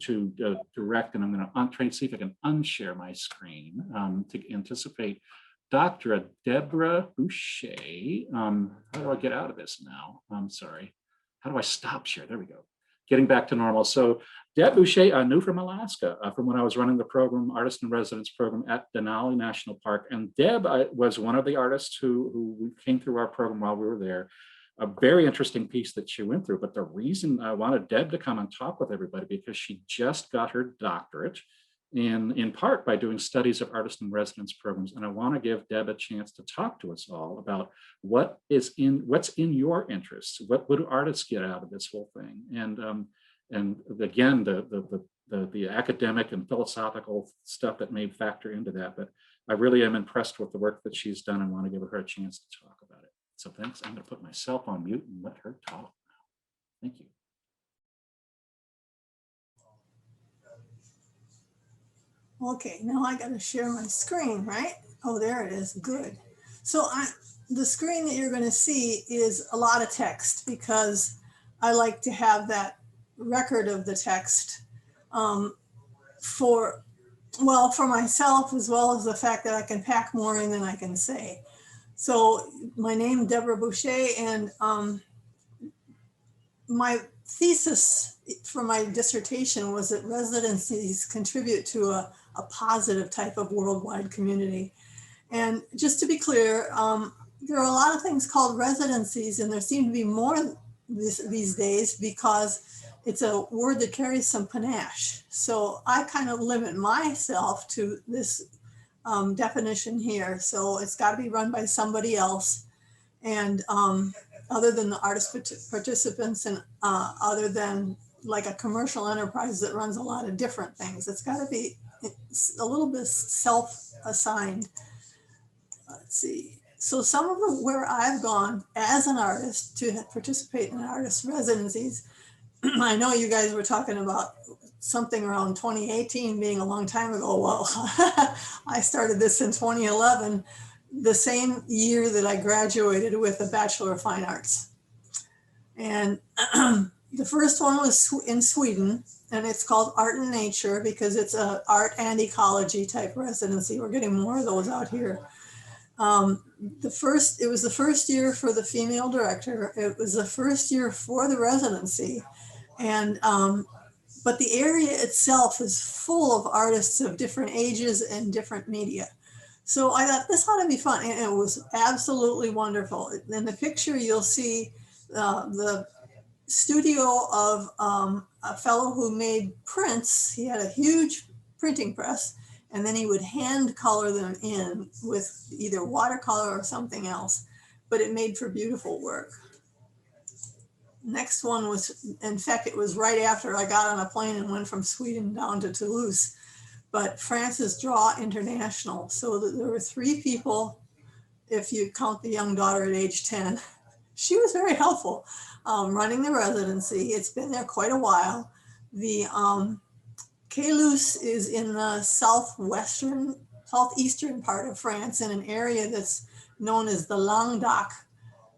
direct, and I'm going to try and see if I can unshare my screen to anticipate Dr. Deborah Boucher. How do I get out of this now? I'm sorry. How do I stop share? There we go. Getting back to normal. So Deb Boucher, I knew from Alaska, from when I was running the program, Artist in Residence program at Denali National Park. And Deb was one of the artists who came through our program while we were there. A very interesting piece that she went through. But the reason I wanted Deb to come and talk with everybody, because she just got her doctorate, in part by doing studies of Artist in Residence programs. And I want to give Deb a chance to talk to us all about what's in your interests. What do artists get out of this whole thing? And again, the academic and philosophical stuff that may factor into that. But I really am impressed with the work that she's done and want to give her a chance to talk about it. So thanks. I'm going to put myself on mute and let her talk now. Thank you. Okay, now I got to share my screen, right? Oh, there it is. Good. So the screen that you're going to see is a lot of text, because I like to have that record of the text for myself, as well as the fact that I can pack more in than I can say. So my name, Deborah Boucher, and my thesis for my dissertation was that residencies contribute to a positive type of worldwide community. And just to be clear, there are a lot of things called residencies, and there seem to be more these days because it's a word that carries some panache. So I kind of limit myself to this definition here. So it's got to be run by somebody else, and other than the artist participants, and other than like a commercial enterprise that runs a lot of different things. It's got to be a little bit self-assigned. Let's see. So some of where I've gone as an artist to participate in artist residencies, I know you guys were talking about something around 2018 being a long time ago. Well, I started this in 2011, the same year that I graduated with a Bachelor of Fine Arts. And the first one was in Sweden, and it's called Art and Nature because it's a art and ecology type residency. We're getting more of those out here. It was the first year for the female director. It was the first year for the residency. And, but the area itself is full of artists of different ages and different media. So I thought this ought to be fun. And it was absolutely wonderful. In the picture, you'll see the studio of a fellow who made prints. He had a huge printing press, and then he would hand color them in with either watercolor or something else, but it made for beautiful work. Next one was, in fact, it was right after I got on a plane and went from Sweden down to Toulouse, but France's Draw International. So there were 3 people, if you count the young daughter at age 10. She was very helpful running the residency. It's been there quite a while. The Caylus is in the southeastern part of France in an area that's known as the Languedoc.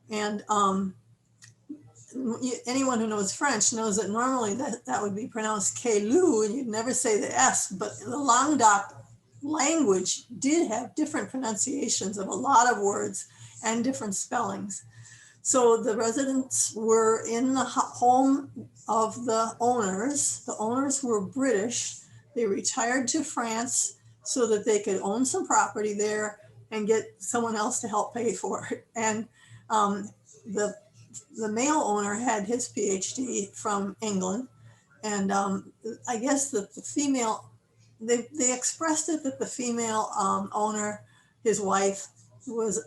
And anyone who knows French knows that normally that would be pronounced Caylus, and you'd never say the S, but the Languedoc language did have different pronunciations of a lot of words and different spellings. So the residents were in the home of the owners. The owners were British. They retired to France so that they could own some property there and get someone else to help pay for it. And the male owner had his PhD from England. And I guess the female, they expressed it that the female owner, his wife, was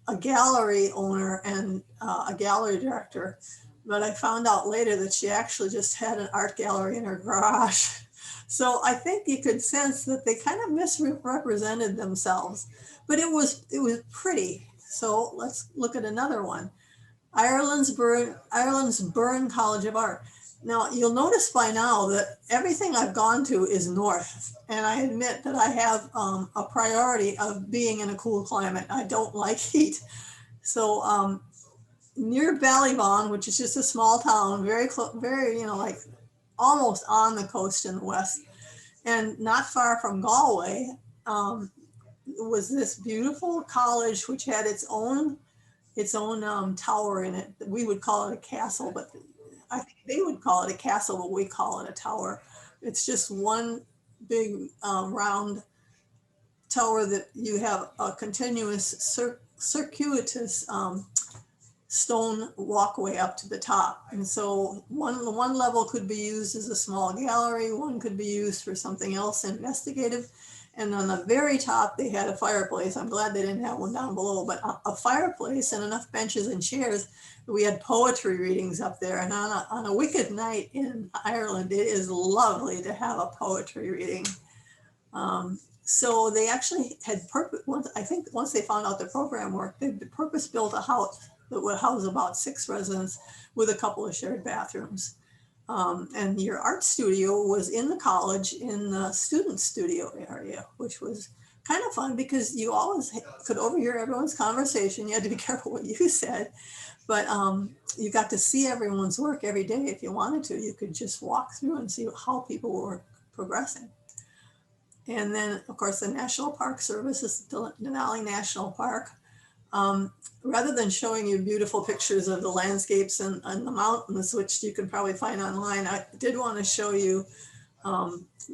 a gallery owner and a gallery director, but I found out later that she actually just had an art gallery in her garage. So I think you could sense that they kind of misrepresented themselves, but it was pretty. So let's look at another one. Ireland's Burn College of Art. Now you'll notice by now that everything I've gone to is north, and I admit that I have a priority of being in a cool climate. I don't like heat. So near Ballyvaughan, which is just a small town, very close, very, like almost on the coast in the west, and not far from Galway, was this beautiful college which had its own tower in it. We would call it a castle, but I think they would call it a castle, but we call it a tower. It's just one big round tower that you have a continuous circuitous stone walkway up to the top. And so one level could be used as a small gallery, one could be used for something else investigative. And on the very top, they had a fireplace. I'm glad they didn't have one down below, but a fireplace and enough benches and chairs. We had poetry readings up there. And on a wicked night in Ireland, it is lovely to have a poetry reading. So they actually had once they found out the program worked, they purpose built a house that would house about 6 residents with a couple of shared bathrooms. And your art studio was in the college in the student studio area, which was kind of fun because you always could overhear everyone's conversation. You had to be careful what you said, but you got to see everyone's work every day if you wanted to. You could just walk through and see how people were progressing. And then, of course, the National Park Service is Denali National Park. Rather than showing you beautiful pictures of the landscapes and the mountains, which you can probably find online, I did want to show you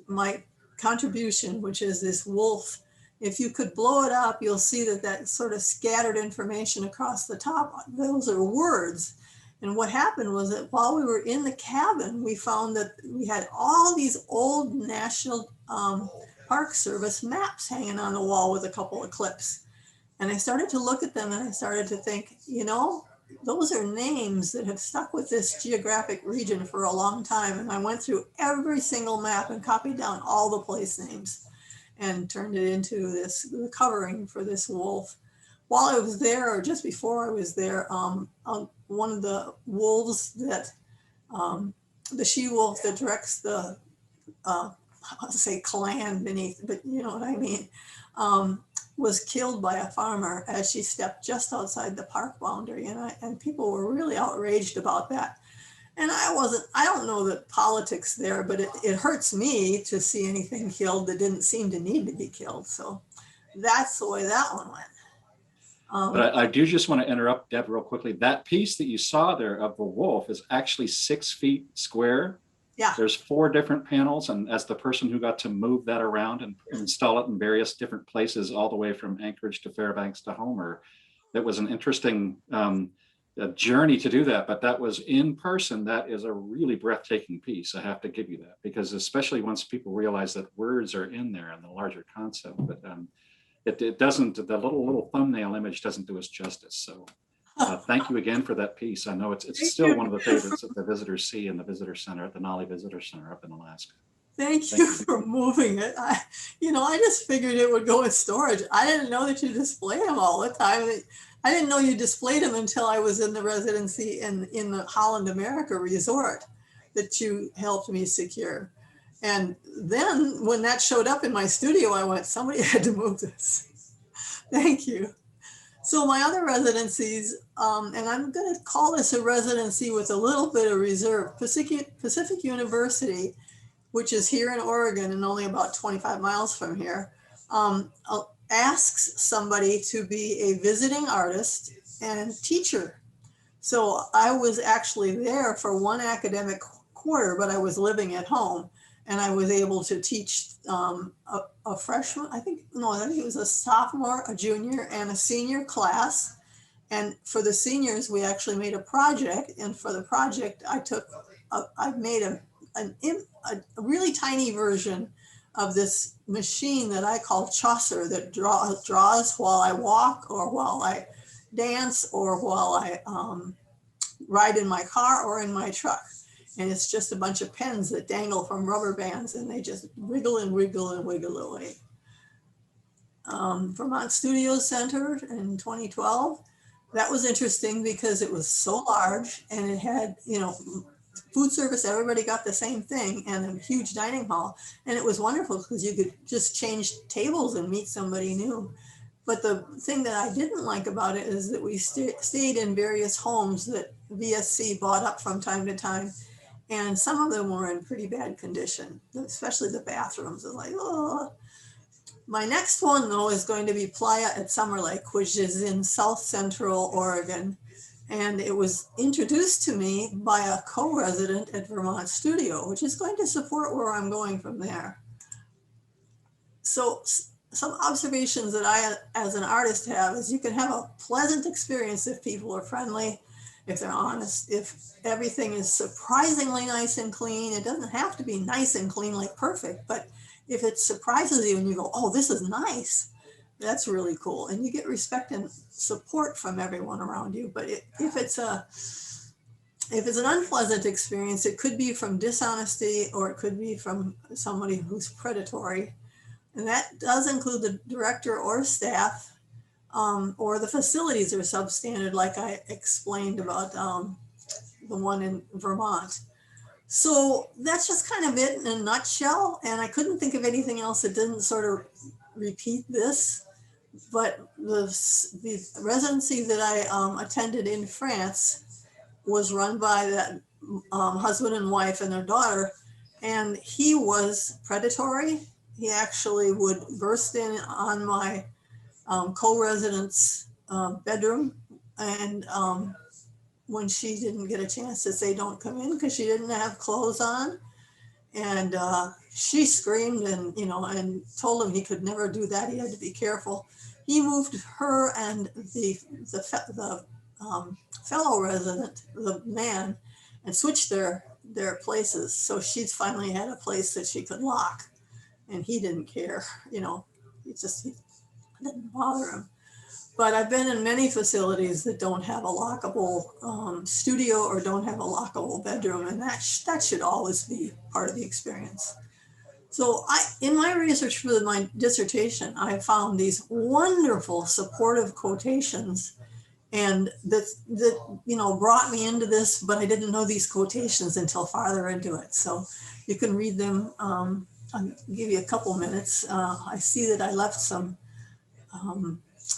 my contribution, which is this wolf. If you could blow it up, you'll see that that sort of scattered information across the top, those are words. And what happened was that while we were in the cabin, we found that we had all these old National Park Service maps hanging on the wall with a couple of clips. And I started to look at them and I started to think, you know, those are names that have stuck with this geographic region for a long time. And I went through every single map and copied down all the place names and turned it into this covering for this wolf. While I was there, or just before I was there, one of the wolves that, the she wolf that directs the, I'll say clan beneath, but you know what I mean, was killed by a farmer as she stepped just outside the park boundary. And people were really outraged about that. And I don't know the politics there, but it hurts me to see anything killed that didn't seem to need to be killed. So that's the way that one went. But I do just want to interrupt Deb real quickly. That piece that you saw there of the wolf is actually 6 feet square. Yeah. There's 4 different panels, and as the person who got to move that around and install it in various different places, all the way from Anchorage to Fairbanks to Homer, that was an interesting journey to do that. But that was in person. That is a really breathtaking piece. I have to give you that, because especially once people realize that words are in there and the larger concept, but it doesn't. The little thumbnail image doesn't do us justice. So. Thank you again for that piece. I know it's still one of the favorites that the visitors see in the visitor center at the Nolly Visitor Center up in Alaska. Thank you for moving it. I just figured it would go in storage. I didn't know that you display them all the time. I didn't know you displayed them until I was in the residency in the Holland America resort that you helped me secure. And then when that showed up in my studio, I went, somebody had to move this. Thank you. So my other residencies, and I'm going to call this a residency with a little bit of reserve, Pacific University, which is here in Oregon and only about 25 miles from here, asks somebody to be a visiting artist and teacher. So I was actually there for one academic quarter, but I was living at home. And I was able to teach a freshman, I think it was a sophomore, a junior, and a senior class. And for the seniors, we actually made a project. And for the project, I made a really tiny version of this machine that I call Chaucer that draws while I walk or while I dance or while I ride in my car or in my truck. And it's just a bunch of pens that dangle from rubber bands and they just wiggle and wiggle and wiggle away. Vermont Studio Center in 2012. That was interesting because it was so large and it had, food service, everybody got the same thing, and a huge dining hall. And it was wonderful because you could just change tables and meet somebody new. But the thing that I didn't like about it is that we stayed in various homes that VSC bought up from time to time. And some of them were in pretty bad condition, especially the bathrooms. It's like, oh. My next one, though, is going to be Playa at Summer Lake, which is in South Central Oregon. And it was introduced to me by a co-resident at Vermont Studio, which is going to support where I'm going from there. So some observations that I, as an artist, have is you can have a pleasant experience if people are friendly, if they're honest, if everything is surprisingly nice and clean. It doesn't have to be nice and clean like perfect, but if it surprises you and you go, oh, this is nice, that's really cool. And you get respect and support from everyone around you. But if it's an unpleasant experience, it could be from dishonesty or it could be from somebody who's predatory. And that does include the director or staff, or the facilities are substandard, like I explained about the one in Vermont. So that's just kind of it in a nutshell. And I couldn't think of anything else that didn't sort of repeat this. But the residency that I attended in France was run by that husband and wife and their daughter. And he was predatory. He actually would burst in on my co-residents' bedroom, and when she didn't get a chance to say don't come in because she didn't have clothes on, and she screamed and and told him he could never do that. He had to be careful. He moved her and the fellow resident, the man, and switched their places. So she's finally had a place that she could lock, and he didn't care. He didn't bother him. But I've been in many facilities that don't have a lockable studio or don't have a lockable bedroom, and that should always be part of the experience. So in my research for my dissertation, I found these wonderful supportive quotations, and that brought me into this, but I didn't know these quotations until farther into it. So you can read them. I'll give you a couple minutes. I see that I left some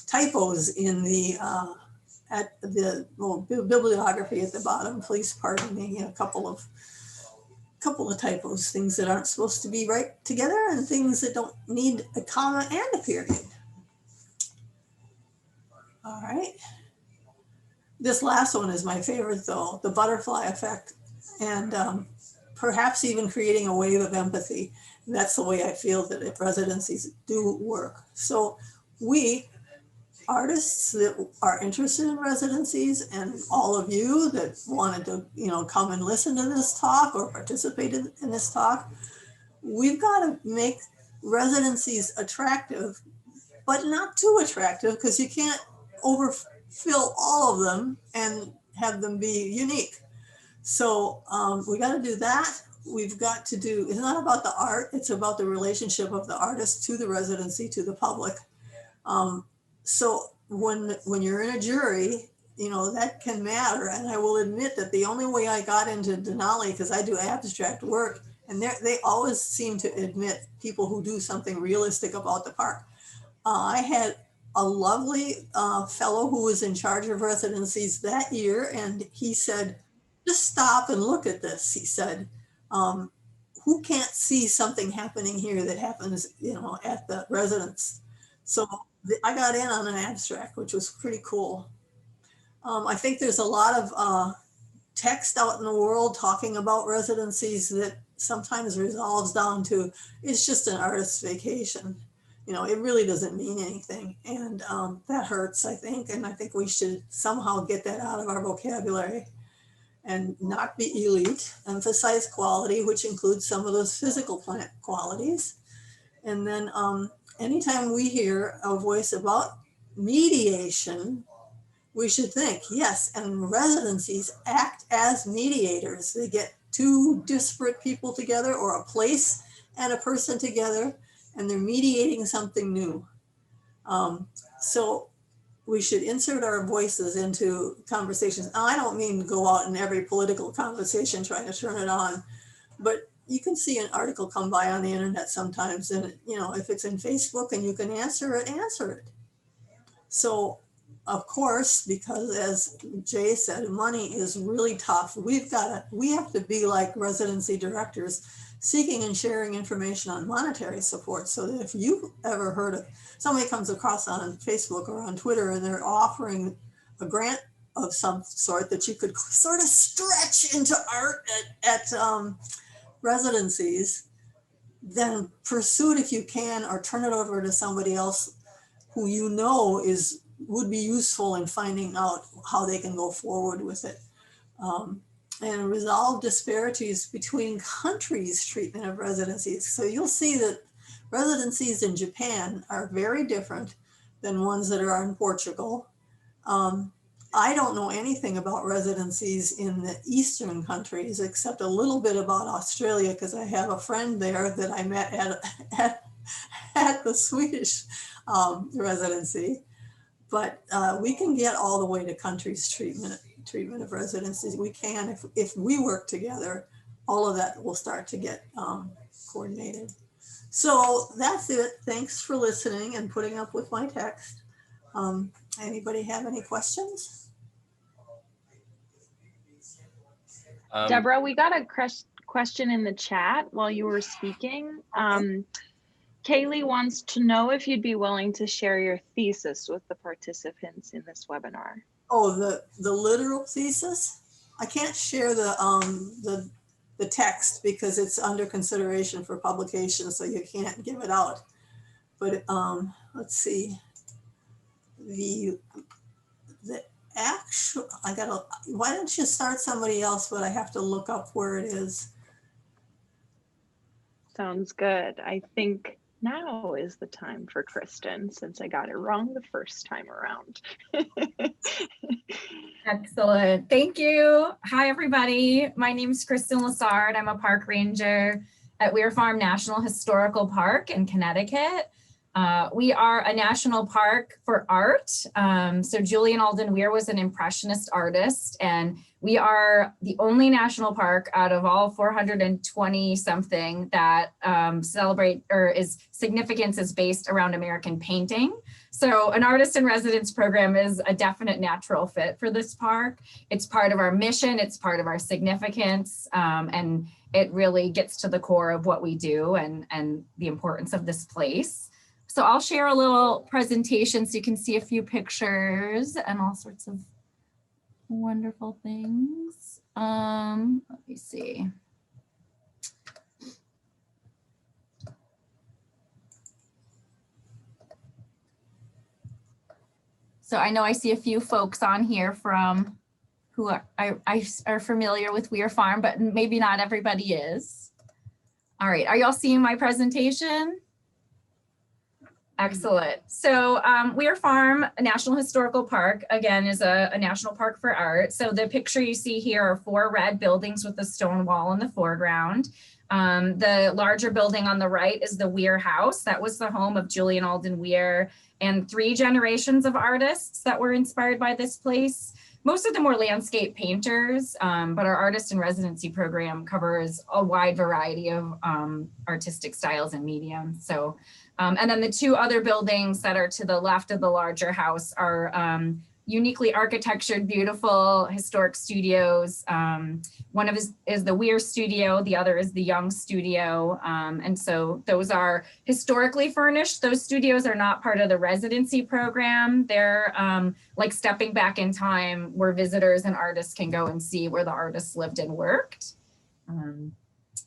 typos in the at the bibliography at the bottom. Please pardon me. A couple of typos, things that aren't supposed to be right together, and things that don't need a comma and a period. All right. This last one is my favorite, though, the butterfly effect, and perhaps even creating a wave of empathy. And that's the way I feel that residencies do work. So we artists that are interested in residencies, and all of you that wanted to come and listen to this talk or participate in this talk, we've got to make residencies attractive, but not too attractive, because you can't overfill all of them and have them be unique. So we got to do that. We've got to do, it's not about the art, it's about the relationship of the artist to the residency, to the public. So when you're in a jury, that can matter. And I will admit that the only way I got into Denali, because I do abstract work, and they always seem to admit people who do something realistic about the park. I had a lovely fellow who was in charge of residencies that year, and he said, just stop and look at this. He said, who can't see something happening here that happens, at the residence? So I got in on an abstract, which was pretty cool. I think there's a lot of text out in the world talking about residencies that sometimes resolves down to, it's just an artist's vacation. It really doesn't mean anything. And that hurts, I think. And I think we should somehow get that out of our vocabulary and not be elite, emphasize quality, which includes some of those physical plant qualities. And then anytime we hear a voice about mediation, we should think, yes, and residencies act as mediators. They get two disparate people together, or a place and a person together, and they're mediating something new. So we should insert our voices into conversations. Now, I don't mean go out in every political conversation trying to turn it on, but you can see an article come by on the internet sometimes, and if it's in Facebook and you can answer it, answer it. So of course, because as Jay said, money is really tough. We have to be like residency directors, seeking and sharing information on monetary support, so that if you ever heard of somebody comes across on Facebook or on Twitter and they're offering a grant of some sort that you could sort of stretch into art at residencies, then pursue it if you can, or turn it over to somebody else who would be useful in finding out how they can go forward with it. And resolve disparities between countries' treatment of residencies. So you'll see that residencies in Japan are very different than ones that are in Portugal. I don't know anything about residencies in the Eastern countries, except a little bit about Australia, because I have a friend there that I met at the Swedish residency. But we can get all the way to countries' treatment of residencies. We can, if we work together, all of that will start to get coordinated. So that's it. Thanks for listening and putting up with my text. Anybody have any questions? Deborah, we got a question in the chat while you were speaking. Kaylee wants to know if you'd be willing to share your thesis with the participants in this webinar. Oh, the literal thesis? I can't share the text because it's under consideration for publication, so you can't give it out. But let's see. The actual, why don't you start somebody else, but I have to look up where it is. Sounds good. I think now is the time for Kristin, since I got it wrong the first time around. Excellent. Thank you. Hi, everybody. My name is Kristin Lassard. I'm a park ranger at Weir Farm National Historical Park in Connecticut. We are a national park for art. So Julian Alden Weir was an impressionist artist, and we are the only national park out of all 420 something that celebrate or is significance is based around American painting. So an artist in residence program is a definite natural fit for this park. It's part of our mission, it's part of our significance, and it really gets to the core of what we do and the importance of this place. So I'll share a little presentation so you can see a few pictures and all sorts of wonderful things. Let me see. So I know I see a few folks on here from who are familiar with Weir Farm, but maybe not everybody is. All right, are y'all seeing my presentation? Excellent. So Weir Farm National Historical Park, again, is a national park for art. So the picture you see here are 4 red buildings with a stone wall in the foreground. The larger building on the right is the Weir House. That was the home of Julian Alden Weir and 3 generations of artists that were inspired by this place. Most of them were landscape painters, but our artist in residency program covers a wide variety of artistic styles and mediums. So, and then the 2 other buildings that are to the left of the larger house are uniquely architectured, beautiful historic studios. One of is the Weir studio, the other is the Young studio. And so those are historically furnished. Those studios are not part of the residency program. They're like stepping back in time where visitors and artists can go and see where the artists lived and worked.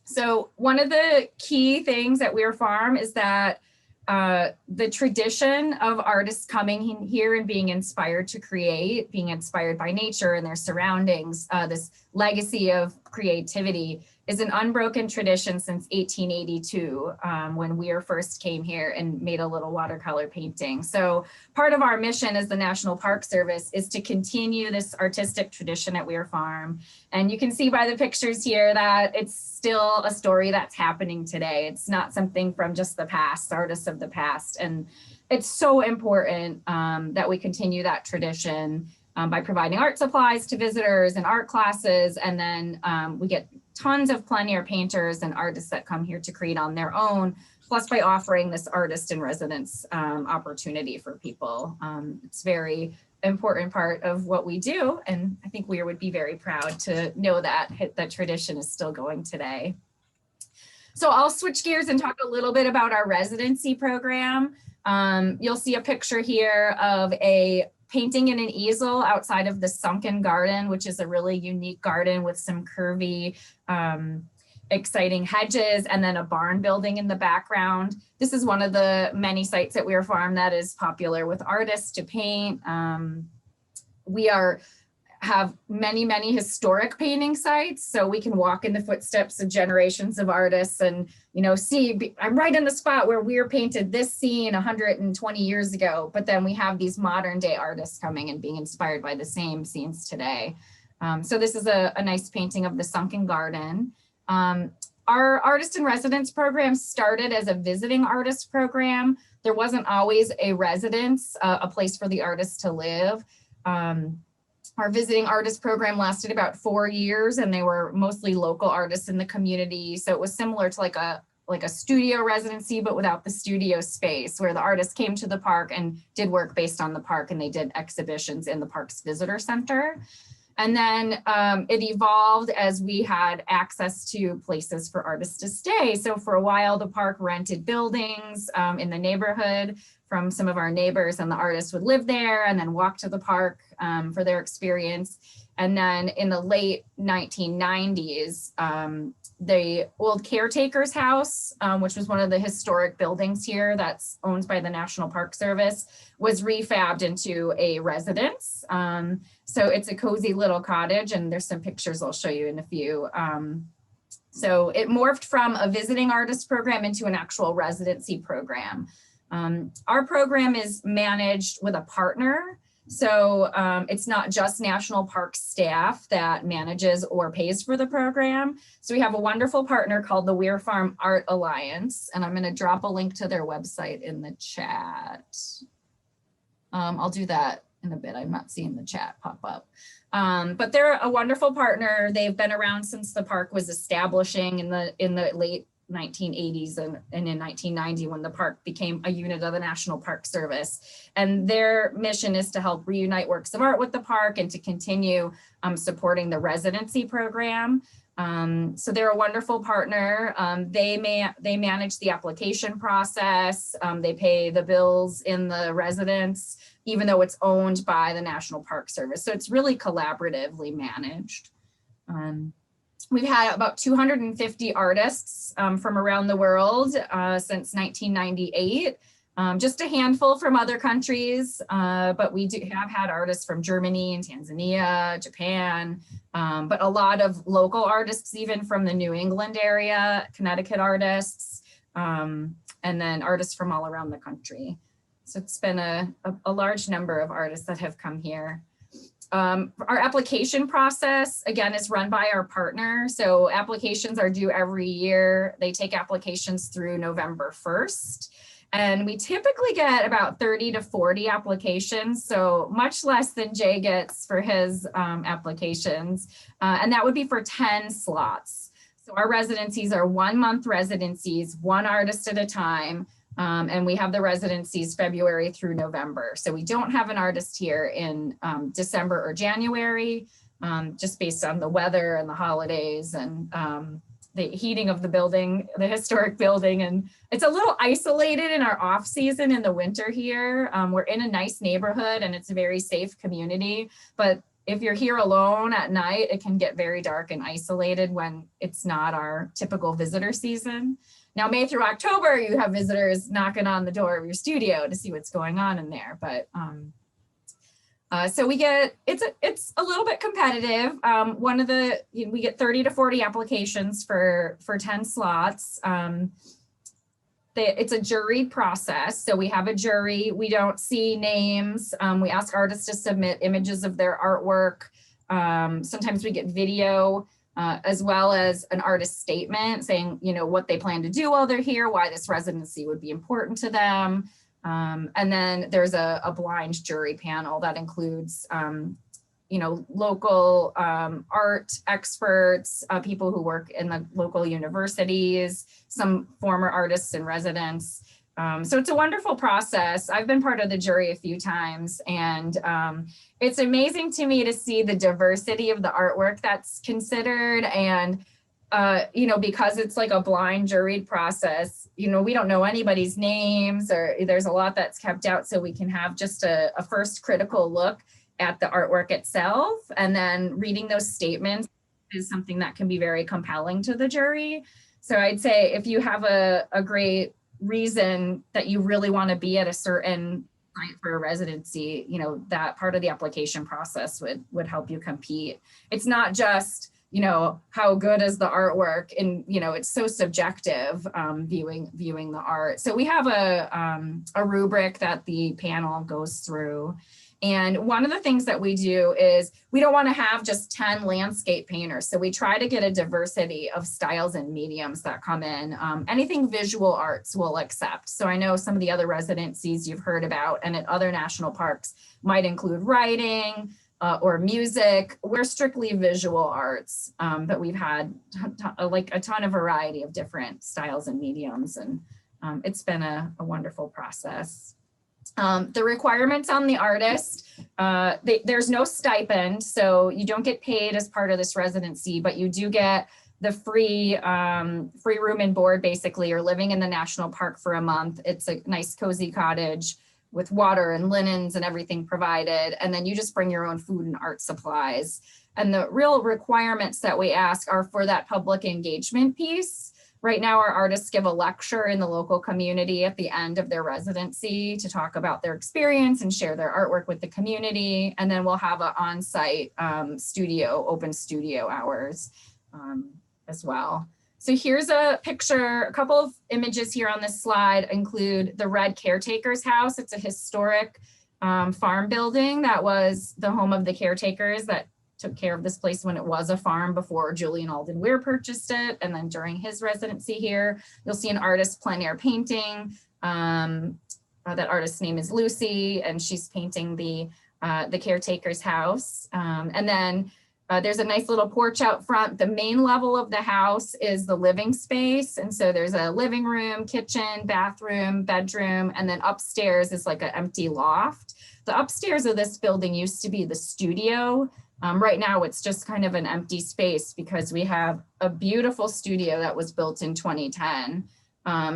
So one of the key things at Weir Farm is that the tradition of artists coming in here and being inspired to create, being inspired by nature and their surroundings, this legacy of creativity is an unbroken tradition since 1882, when Weir first came here and made a little watercolor painting. So part of our mission as the National Park Service is to continue this artistic tradition at Weir Farm. And you can see by the pictures here that it's still a story that's happening today. It's not something from just the past, artists of the past. And it's so important that we continue that tradition by providing art supplies to visitors and art classes. And then we get tons of plein air painters and artists that come here to create on their own, plus by offering this artist in residence opportunity for people. It's very important part of what we do. And I think Weir would be very proud to know that that tradition is still going today. So I'll switch gears and talk a little bit about our residency program. You'll see a picture here of a painting in an easel outside of the Sunken Garden, which is a really unique garden with some curvy, exciting hedges, and then a barn building in the background. This is one of the many sites at Weir Farm that is popular with artists to paint. We have many, many historic painting sites, so we can walk in the footsteps of generations of artists and, you know, see, I'm right in the spot where Weir painted this scene 120 years ago, but then we have these modern day artists coming and being inspired by the same scenes today. So this is a nice painting of the Sunken Garden. Our artist in residence program started as a visiting artist program. There wasn't always a residence, a place for the artists to live. Our visiting artist program lasted about 4 years, and they were mostly local artists in the community. So it was similar to like a studio residency, but without the studio space, where the artists came to the park and did work based on the park, and they did exhibitions in the park's visitor center. And then it evolved as we had access to places for artists to stay. So for a while, the park rented buildings in the neighborhood from some of our neighbors, and the artists would live there and then walk to the park for their experience. And then in the late 1990s, the old Caretaker's house, which was one of the historic buildings here that's owned by the National Park Service, was refabbed into a residence. So it's a cozy little cottage, and there's some pictures I'll show you in a few. So it morphed from a visiting artist program into an actual residency program. Our program is managed with a partner. So it's not just National Park staff that manages or pays for the program. So we have a wonderful partner called the Weir Farm Art Alliance, and I'm going to drop a link to their website in the chat. I'll do that in a bit. I'm not seeing the chat pop up. But they're a wonderful partner. They've been around since the park was establishing in the late 1980s and in 1990 when the park became a unit of the National Park Service. And their mission is to help reunite works of art with the park and to continue supporting the residency program. So they're a wonderful partner. They manage the application process. They pay the bills in the residence, even though it's owned by the National Park Service. So it's really collaboratively managed. We've had about 250 artists from around the world since 1998. Just a handful from other countries, but we have had artists from Germany and Tanzania, Japan, but a lot of local artists, even from the New England area, Connecticut artists, and then artists from all around the country. So it's been a large number of artists that have come here. Our application process, again, is run by our partner. So applications are due every year. They take applications through November 1st. And we typically get about 30 to 40 applications, so much less than Jay gets for his applications. And that would be for 10 slots. So our residencies are 1 month residencies, one artist at a time. And we have the residencies February through November. So we don't have an artist here in December or January, just based on the weather and the holidays and the heating of the building, the historic building. And it's a little isolated in our off season in the winter here. We're in a nice neighborhood and it's a very safe community, but if you're here alone at night, it can get very dark and isolated when it's not our typical visitor season. Now, May through October, you have visitors knocking on the door of your studio to see what's going on in there. But so we get, it's a little bit competitive. We get 30 to 40 applications for 10 slots. It's a juried process. So we have a jury. We don't see names. We ask artists to submit images of their artwork. Sometimes we get video. As well as an artist statement saying, what they plan to do while they're here, why this residency would be important to them. And then there's a blind jury panel that includes, local art experts, people who work in the local universities, some former artists in residence. So it's a wonderful process. I've been part of the jury a few times, and it's amazing to me to see the diversity of the artwork that's considered. And, because it's like a blind juried process, we don't know anybody's names, or there's a lot that's kept out, so we can have just a first critical look at the artwork itself. And then reading those statements is something that can be very compelling to the jury. So I'd say if you have a great reason that you really want to be at a certain site for a residency, that part of the application process would help you compete. It's not just, how good is the artwork, and, it's so subjective, viewing the art. So we have a rubric that the panel goes through. And one of the things that we do is we don't want to have just 10 landscape painters. So we try to get a diversity of styles and mediums that come in. Anything visual arts we'll accept. So I know some of the other residencies you've heard about and at other national parks might include writing or music. We're strictly visual arts, but we've had a ton of variety of different styles and mediums. And it's been a wonderful process. The requirements on the artist, there's no stipend, so you don't get paid as part of this residency, but you do get the free room and board. Basically, you're living in the national park for a month. It's a nice cozy cottage with water and linens and everything provided. And then you just bring your own food and art supplies. And the real requirements that we ask are for that public engagement piece. Right now, our artists give a lecture in the local community at the end of their residency to talk about their experience and share their artwork with the community. And then we'll have an on-site open studio hours as well. So here's a picture. A couple of images here on this slide include the red Caretaker's house. It's a historic farm building that was the home of the caretakers that took care of this place when it was a farm before Julian Alden Weir purchased it. And then during his residency here, you'll see an artist plein air painting. That artist's name is Lucy, and she's painting the caretaker's house. And then there's a nice little porch out front. The main level of the house is the living space. And so there's a living room, kitchen, bathroom, bedroom, and then upstairs is like an empty loft. The upstairs of this building used to be the studio. Right now, it's just kind of an empty space because we have a beautiful studio that was built in 2010.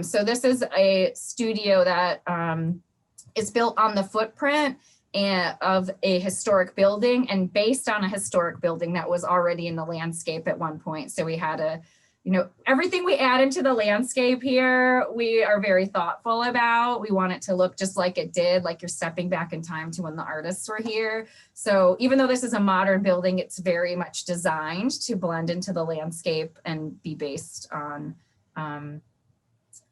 So this is a studio that is built on the footprint of a historic building and based on a historic building that was already in the landscape at one point. So we had everything we add into the landscape here, we are very thoughtful about. We want it to look just like it did, like you're stepping back in time to when the artists were here. So even though this is a modern building, it's very much designed to blend into the landscape and be based on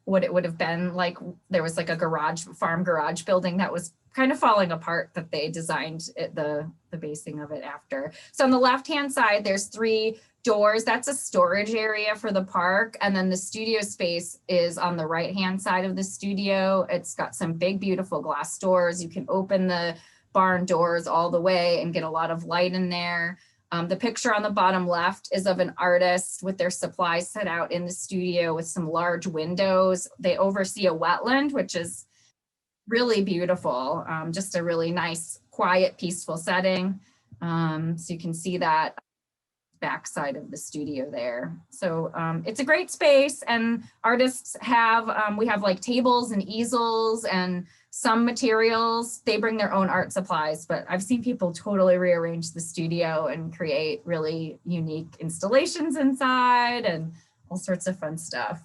what it would have been like. There was like a farm garage building that was kind of falling apart that they designed the basing of it after. So on the left-hand side, there's 3 doors. That's a storage area for the park. And then the studio space is on the right-hand side of the studio. It's got some big, beautiful glass doors. You can open the barn doors all the way and get a lot of light in there. The picture on the bottom left is of an artist with their supplies set out in the studio with some large windows. They oversee a wetland, which is really beautiful. Just a really nice, quiet, peaceful setting. So you can see that backside of the studio there. So it's a great space, and artists have, we have like tables and easels and some materials. They bring their own art supplies, but I've seen people totally rearrange the studio and create really unique installations inside and all sorts of fun stuff.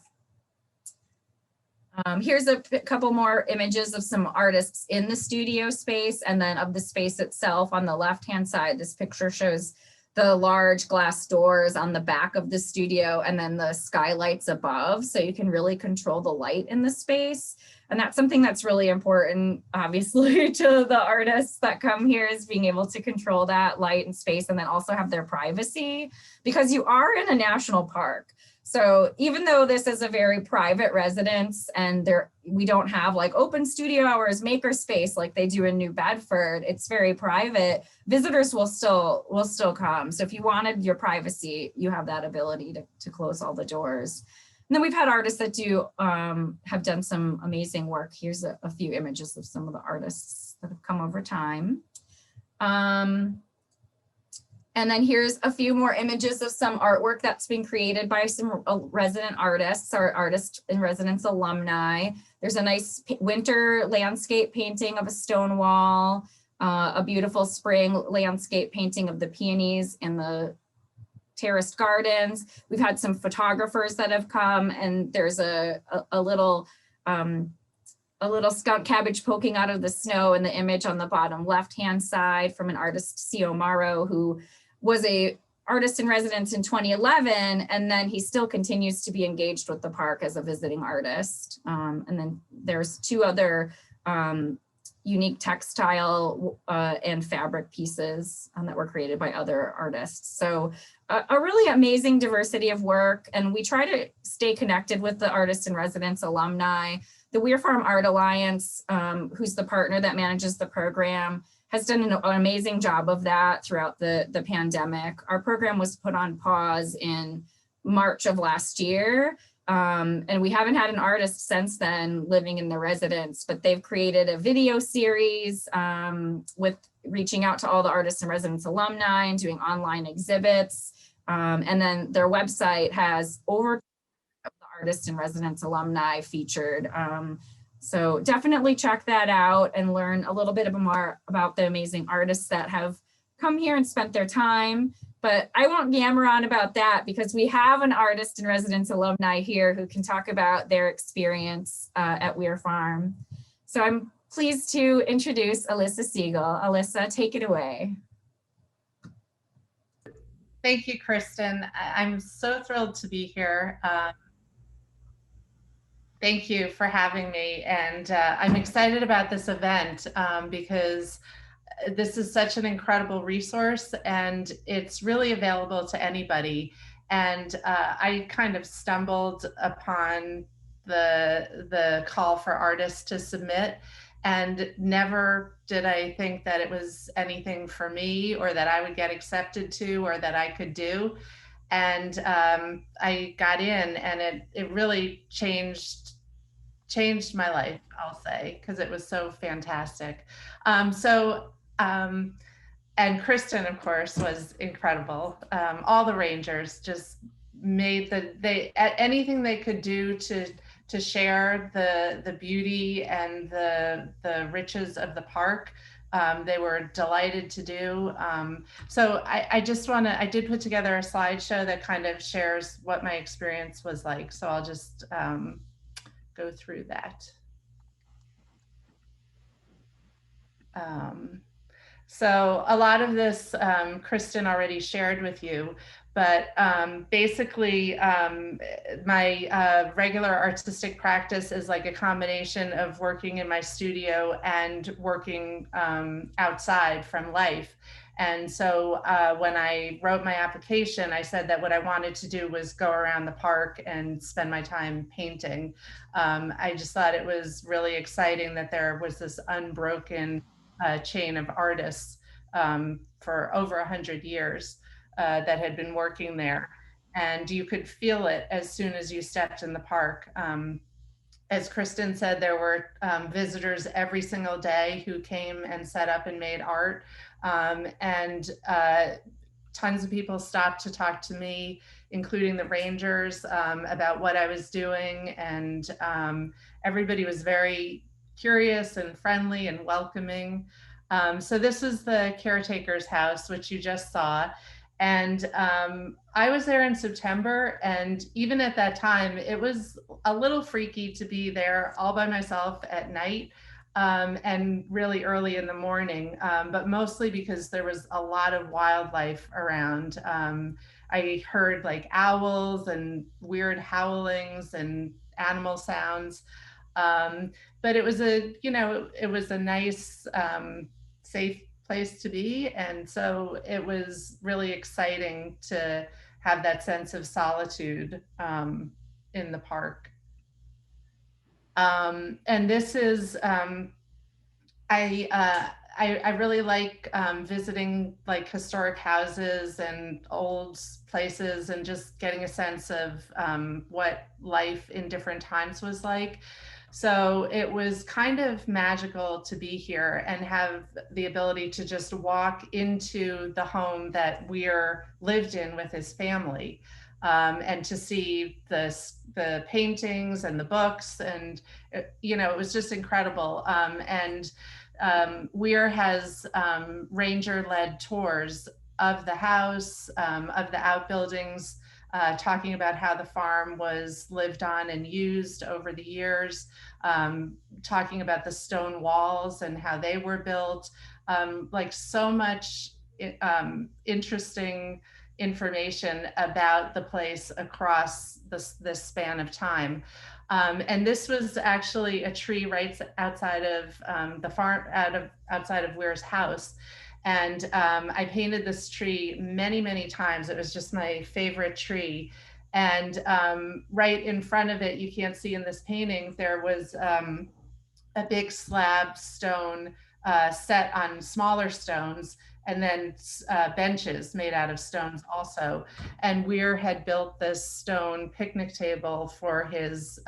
Here's a couple more images of some artists in the studio space and then of the space itself. On the left-hand side, this picture shows the large glass doors on the back of the studio and then the skylights above. So you can really control the light in the space. And that's something that's really important, obviously, to the artists that come here, is being able to control that light and space and then also have their privacy, because you are in a national park. So even though this is a very private residence and we don't have like open studio hours, maker space like they do in New Bedford, it's very private. Visitors will still come. So if you wanted your privacy, you have that ability to close all the doors. And then we've had artists that have done some amazing work. Here's a few images of some of the artists that have come over time. And then here's a few more images of some artwork that's been created by some resident artists, our artist in residence alumni. There's a nice winter landscape painting of a stone wall, a beautiful spring landscape painting of the peonies in the terraced gardens. We've had some photographers that have come, and there's a little skunk cabbage poking out of the snow in the image on the bottom left-hand side from an artist, C.O. Morrow, who was a artist in residence in 2011, and then he still continues to be engaged with the park as a visiting artist. And then there's 2 other unique textile and fabric pieces that were created by other artists. So a really amazing diversity of work, and we try to stay connected with the artist in residence alumni. The Weir Farm Art Alliance, who's the partner that manages the program, has done an amazing job of that throughout the pandemic. Our program was put on pause in March of last year, And we haven't had an artist since then living in the residence, but they've created a video series with reaching out to all the artists and residence alumni and doing online exhibits. And then their website has over the artist and residence alumni featured. So definitely check that out and learn a little bit more about the amazing artists that have come here and spent their time. But I won't yammer on about that because we have an artist and residence alumni here who can talk about their experience at Weir Farm. So I'm pleased to introduce Alissa Siegal. Alissa, take it away. Thank you, Kristin. I'm so thrilled to be here. Thank you for having me. And I'm excited about this event because this is such an incredible resource and it's really available to anybody. And I kind of stumbled upon the call for artists to submit, and never did I think that it was anything for me or that I would get accepted to or that I could do. And I got in, and it really changed my life, I'll say, because it was so fantastic. And Kristin, of course, was incredible. All the Rangers just made anything they could do to share the beauty and the riches of the park. They were delighted to do. So I did put together a slideshow that kind of shares what my experience was like. So I'll just go through that. So a lot of this Kristin already shared with you, but basically my regular artistic practice is like a combination of working in my studio and working outside from life. And so when I wrote my application, I said that what I wanted to do was go around the park and spend my time painting. I just thought it was really exciting that there was this unbroken chain of artists for over 100 years that had been working there. And you could feel it as soon as you stepped in the park. As Kristin said, there were visitors every single day who came and set up and made art. And tons of people stopped to talk to me, including the Rangers, about what I was doing. And everybody was very curious and friendly and welcoming. So this is the Caretaker's house, which you just saw. And I was there in September, and even at that time, it was a little freaky to be there all by myself at night and really early in the morning, but mostly because there was a lot of wildlife around. I heard like owls and weird howlings and animal sounds. But it was it was a nice, safe place to be. And so it was really exciting to have that sense of solitude in the park. And this is, I really like visiting like historic houses and old places and just getting a sense of what life in different times was like. So it was kind of magical to be here and have the ability to just walk into the home that Weir lived in with his family, and to see the paintings and the books, and it was just incredible. And Weir has ranger-led tours of the house, of the outbuildings, talking about how the farm was lived on and used over the years, talking about the stone walls and how they were built, like so much interesting information about the place across this span of time. And this was actually a tree right outside of the farm, outside of Weir's house. And I painted this tree many, many times. It was just my favorite tree. And right in front of it, you can't see in this painting, there was a big slab stone set on smaller stones. and then benches made out of stones also. And Weir had built this stone picnic table for his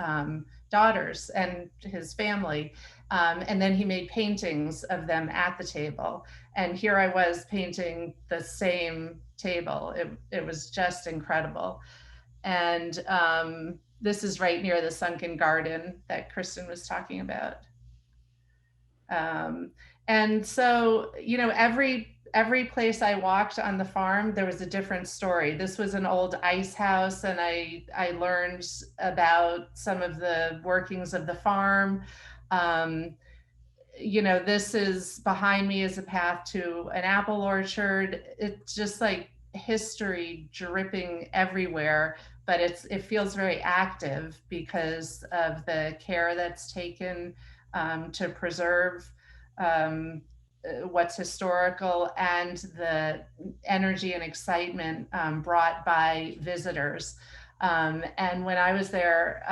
daughters and his family. And then he made paintings of them at the table. And here I was painting the same table. It was just incredible. And this is right near the sunken garden that Kristin was talking about. And so, you know, every place I walked on the farm, there was a different story. This was an old ice house, and I learned about some of the workings of the farm. You know, this is behind me is a path to an apple orchard. It's just like history dripping everywhere, but it feels very active because of the care that's taken to preserve what's historical and the energy and excitement brought by visitors. And when I was there,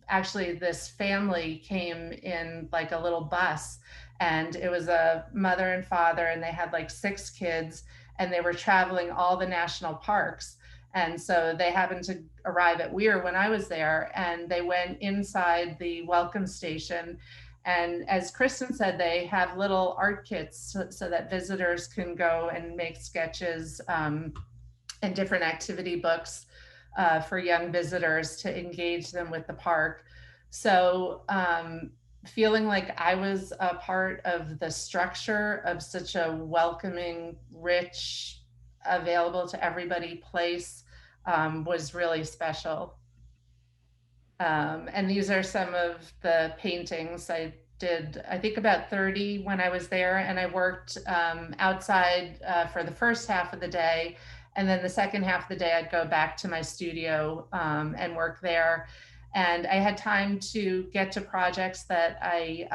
actually this family came in like a little bus, and it was a mother and father, and they had like 6 kids, and they were traveling all the national parks. And so they happened to arrive at Weir when I was there, and they went inside the welcome station. And as Kristin said, they have little art kits so that visitors can go and make sketches and different activity books for young visitors to engage them with the park. So feeling like I was a part of the structure of such a welcoming, rich, available to everybody place was really special. And these are some of the paintings. I did, I think about 30 when I was there, and I worked outside for the first half of the day. And then the second half of the day, I'd go back to my studio and work there. And I had time to get to projects that I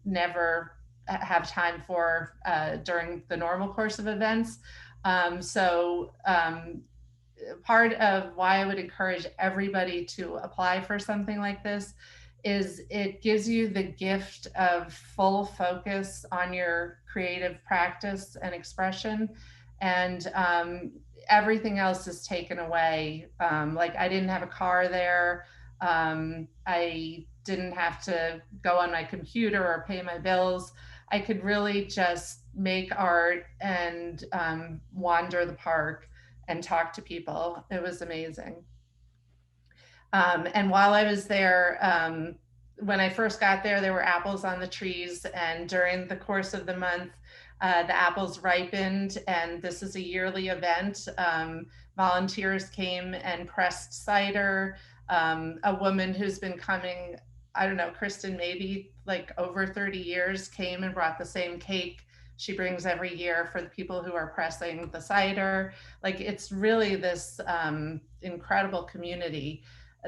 never have time for during the normal course of events. Part of why I would encourage everybody to apply for something like this is it gives you the gift of full focus on your creative practice and expression, and everything else is taken away. Like I didn't have a car there. I didn't have to go on my computer or pay my bills. I could really just make art and wander the park and talk to people. It was amazing. And while I was there, when I first got there, there were apples on the trees, and during the course of the month, the apples ripened, and this is a yearly event. Volunteers came and pressed cider. A woman who's been coming, I don't know, Kristin, maybe like over 30 years, came and brought the same cake she brings every year for the people who are pressing the cider. Like it's really this incredible community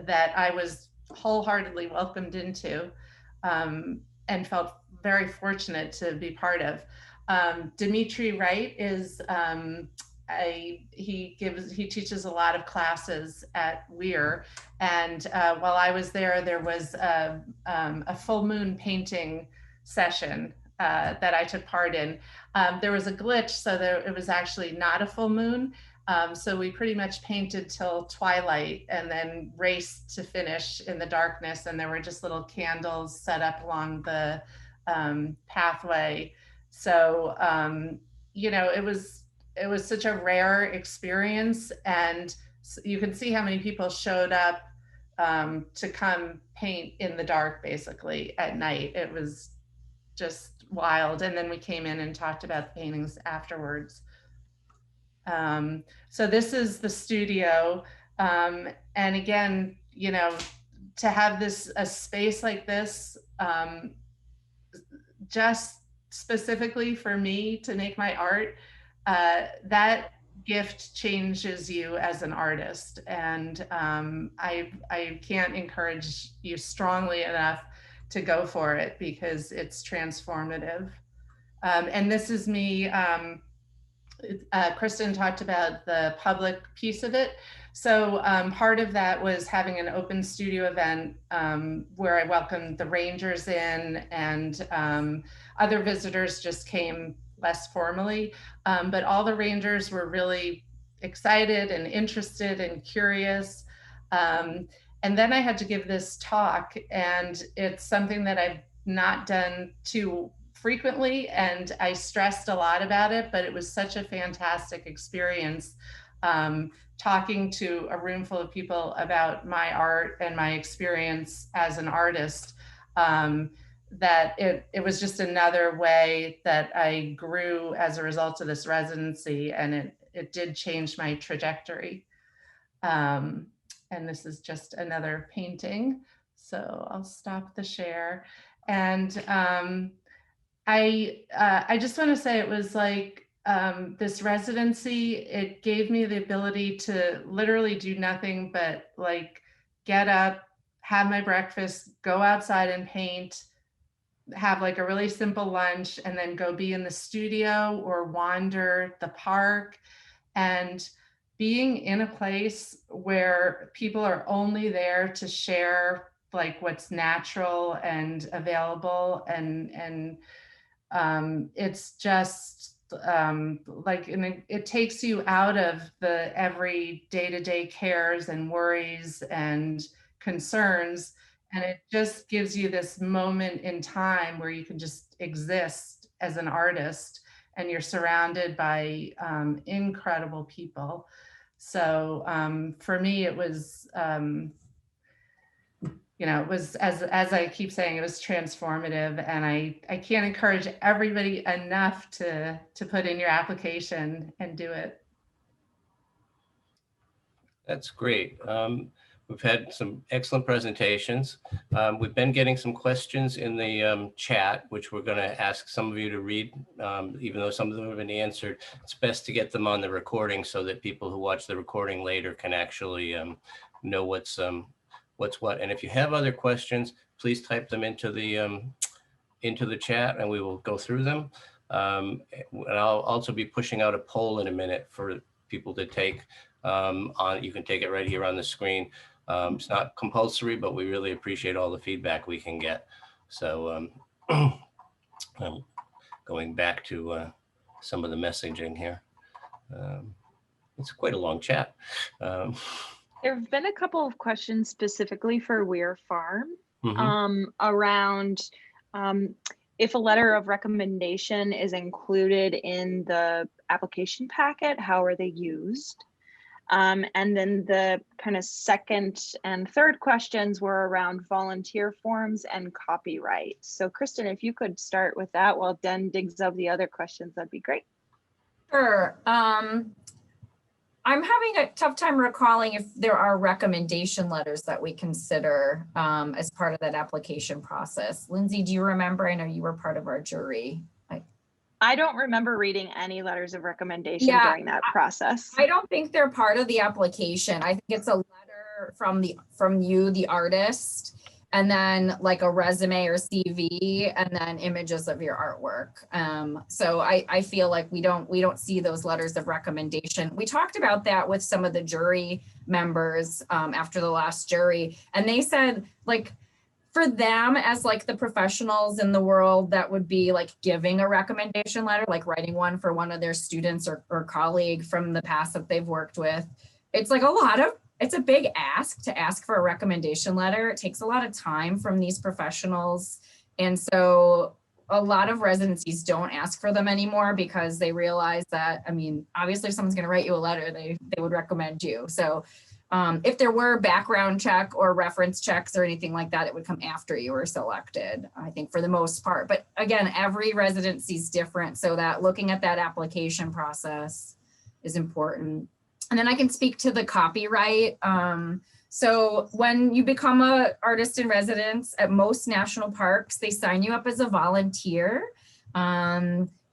that I was wholeheartely welcomed into and felt very fortunate to be part of. Dimitri Wright is he teaches a lot of classes at Weir, and while I was there, there was a full moon painting session that I took part in. There was a glitch, so it was actually not a full moon. So we pretty much painted till twilight and then raced to finish in the darkness. And there were just little candles set up along the pathway. So, you know, it was such a rare experience, and you can see how many people showed up to come paint in the dark, basically at night. It was just wild. And then we came in and talked about the paintings afterwards. So this is the studio. And again, you know, to have a space like this, just specifically for me to make my art, that gift changes you as an artist. And I can't encourage you strongly enough to go for it, because it's transformative. And this is me. Kristin talked about the public piece of it. So part of that was having an open studio event where I welcomed the Rangers in, and other visitors just came less formally, but all the rangers were really excited and interested and curious. And then I had to give this talk, and it's something that I've not done too frequently, and I stressed a lot about it, but it was such a fantastic experience, talking to a room full of people about my art and my experience as an artist, that it was just another way that I grew as a result of this residency, and it did change my trajectory. And this is just another painting, so I'll stop the share. And I just want to say it was like this residency, it gave me the ability to literally do nothing but like get up, have my breakfast, go outside and paint, have like a really simple lunch, and then go be in the studio or wander the park. And being in a place where people are only there to share like what's natural and available, and it's just like, and it takes you out of the every day-to-day cares and worries and concerns, and it just gives you this moment in time where you can just exist as an artist, and you're surrounded by incredible people. So for me, it was, you know, it was, as I keep saying, it was transformative, and I can't encourage everybody enough to put in your application and do it. That's great. We've had some excellent presentations. We've been getting some questions in the chat, which we're going to ask some of you to read, even though some of them have been answered. It's best to get them on the recording so that people who watch the recording later can actually know what's what. And if you have other questions, please type them into the chat, and we will go through them. And I'll also be pushing out a poll in a minute for people to take. You can take it right here on the screen. It's not compulsory, but we really appreciate all the feedback we can get. So going back to some of the messaging here. It's quite a long chat. There have been a couple of questions specifically for Weir Farm, Mhm. around if a letter of recommendation is included in the application packet, how are they used? And then the kind of second and third questions were around volunteer forms and copyright. So Kristin, if you could start with that while Den digs up the other questions, that'd be great. Sure. I'm having a tough time recalling if there are recommendation letters that we consider as part of that application process. Lindsay, do you remember? I know you were part of our jury. I don't remember reading any letters of recommendation during that process. I don't think they're part of the application. I think it's a letter from you, the artist, and then like a resume or CV, and then images of your artwork. So I feel like we don't see those letters of recommendation. We talked about that with some of the jury members after the last jury, and they said like, for them as like the professionals in the world that would be like giving a recommendation letter, like writing one for one of their students or colleague from the past that they've worked with, it's like it's a big ask to ask for a recommendation letter. It takes a lot of time from these professionals. And so a lot of residencies don't ask for them anymore because they realize that, I mean, obviously if someone's going to write you a letter, they would recommend you. So if there were background check or reference checks or anything like that, it would come after you were selected, I think, for the most part. But again, every residency is different, so that looking at that application process is important. And then I can speak to the copyright. So when you become an artist in residence at most national parks, they sign you up as a volunteer.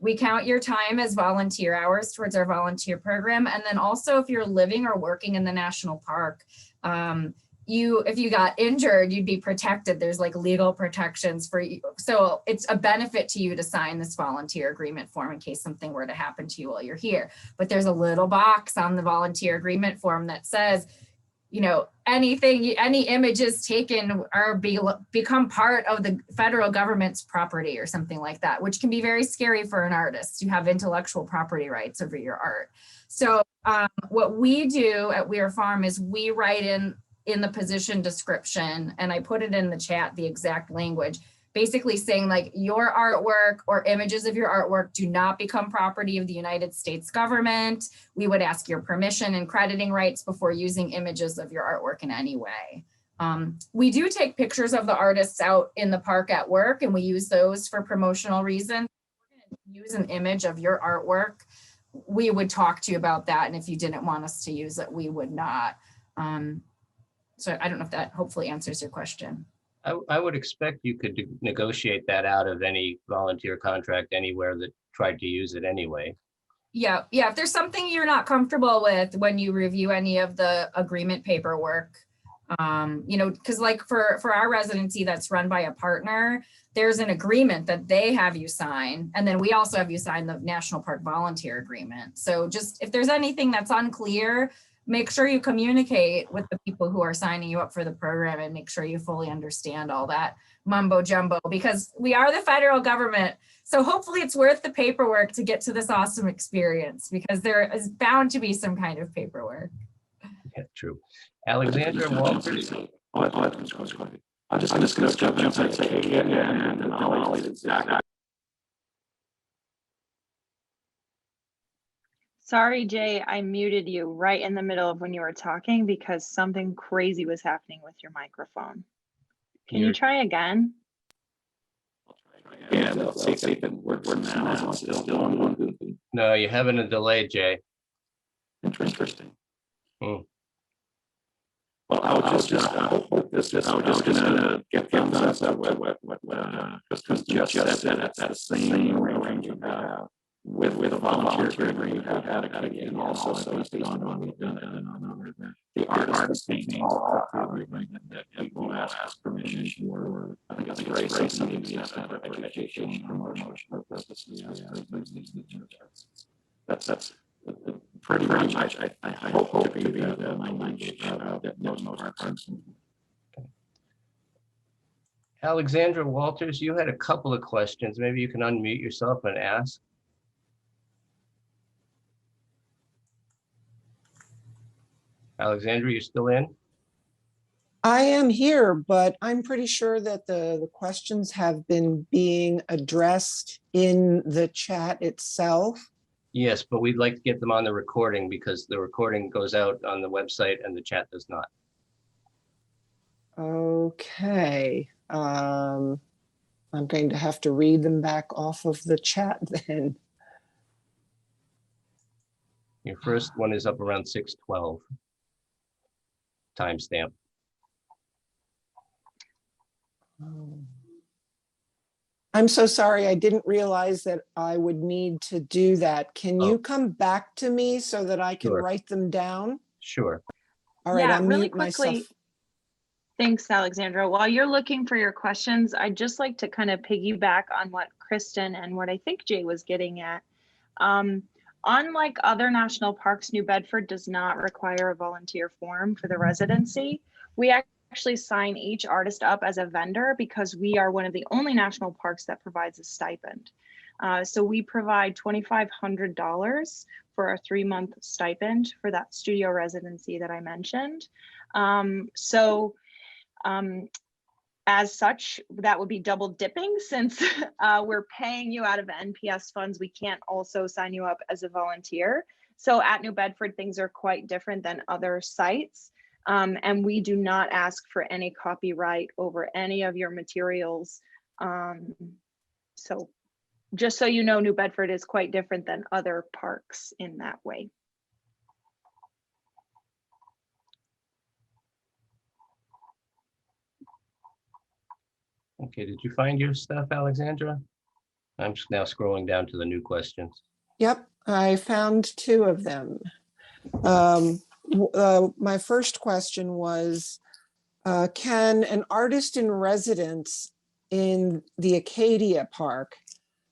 We count your time as volunteer hours towards our volunteer program. And then also if you're living or working in the national park, if you got injured, you'd be protected. There's like legal protections for you. So it's a benefit to you to sign this volunteer agreement form in case something were to happen to you while you're here. But there's a little box on the volunteer agreement form that says, anything, any images taken become part of the federal government's property or something like that, which can be very scary for an artist. You have intellectual property rights over your art. So what we do at Weir Farm is we write in the position description, and I put it in the chat, the exact language, basically saying like your artwork or images of your artwork do not become property of the United States government. We would ask your permission and crediting rights before using images of your artwork in any way. We do take pictures of the artists out in the park at work, and we use those for promotional reasons. If we're going to use an image of your artwork, we would talk to you about that. And if you didn't want us to use it, we would not. So I don't know if that hopefully answers your question. I would expect you could negotiate that out of any volunteer contract anywhere that tried to use it anyway. Yeah. If there's something you're not comfortable with when you review any of the agreement paperwork, because like for our residency that's run by a partner, there's an agreement that they have you sign. And then we also have you sign the National Park Volunteer Agreement. So just if there's anything that's unclear, make sure you communicate with the people who are signing you up for the program and make sure you fully understand all that mumbo jumbo, because we are the federal government. So hopefully it's worth the paperwork to get to this awesome experience, because there is bound to be some kind of paperwork. Yeah, true. Alexandra Walters. I'm just going to jump and say Acadia and Denali exactly. Sorry, Jay, I muted you right in the middle of when you were talking because something crazy was happening with your microphone. Can you try again? Yeah, let's see if it works now. No, you're having a delay, Jay. Interesting. Hmm. Well, I was just gonna get from what Kristin just said. That's the same range you have with a volunteer agreement you have had Acadia, and also the artist painting agreement that people ask permission for. I think it's great. Education, promotion purposes. That's pretty much. I hope to be the language that most artists. Alexandra Walters, you had a couple of questions. Maybe you can unmute yourself and ask. Alexandra, you still in? I am here, but I'm pretty sure that the questions have been being addressed in the chat itself. Yes, but we'd like to get them on the recording because the recording goes out on the website and the chat does not. Okay. I'm going to have to read them back off of the chat then. Your first one is up around 6:12. Timestamp. I'm so sorry. I didn't realize that I would need to do that. Can you come back to me so that I can write them down? Sure. All right, Yeah, I'll really mute quickly. myself. Thanks, Alexandra. While you're looking for your questions, I'd just like to kind of piggyback on what Kristin and what I think Jay was getting at. Unlike other national parks, New Bedford does not require a volunteer form for the residency. We actually sign each artist up as a vendor because we are one of the only national parks that provides a stipend. So we provide $2,500 for a 3-month stipend for that studio residency that I mentioned. As such, that would be double dipping since we're paying you out of NPS funds. We can't also sign you up as a volunteer. So at New Bedford, things are quite different than other sites. And we do not ask for any copyright over any of your materials. So just so you know, New Bedford is quite different than other parks in that way. Okay, did you find your stuff, Alexandra? I'm just now scrolling down to the new questions. Yep, I found 2 of them. My first question was, can an artist in residence in the Acadia Park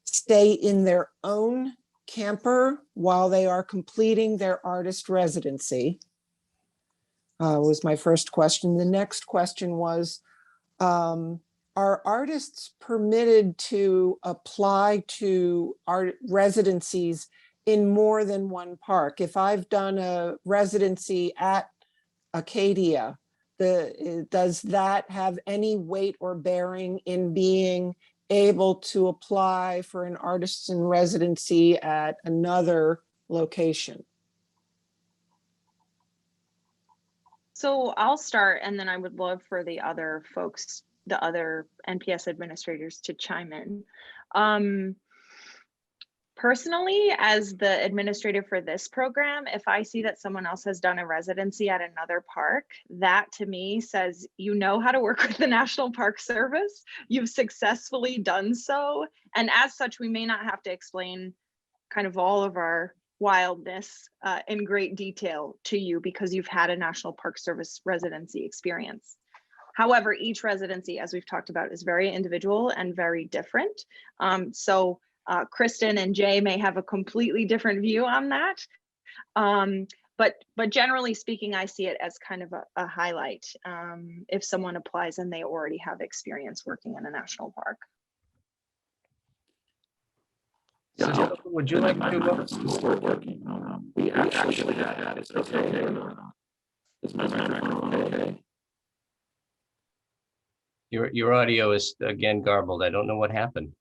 stay in their own camper while they are completing their artist residency? was my first question. The next question was, are artists permitted to apply to art residencies in more than one park? If I've done a residency at Acadia, does that have any weight or bearing in being able to apply for an artist in residency at another location? So I'll start, and then I would love for the other folks, the other NPS administrators, to chime in. Personally, as the administrator for this program, if I see that someone else has done a residency at another park, that to me says you know how to work with the National Park Service, you've successfully done so, and as such, we may not have to explain kind of all of our wildness in great detail to you because you've had a National Park Service residency experience. However, each residency, as we've talked about, is very individual and very different. So Kristin and Jay may have a completely different view on that. But generally speaking, I see it as kind of a highlight if someone applies and they already have experience working in a national park. So, would you like to start working? We actually had. Is it okay? Is my microphone okay? Your audio is again garbled. I don't know what happened.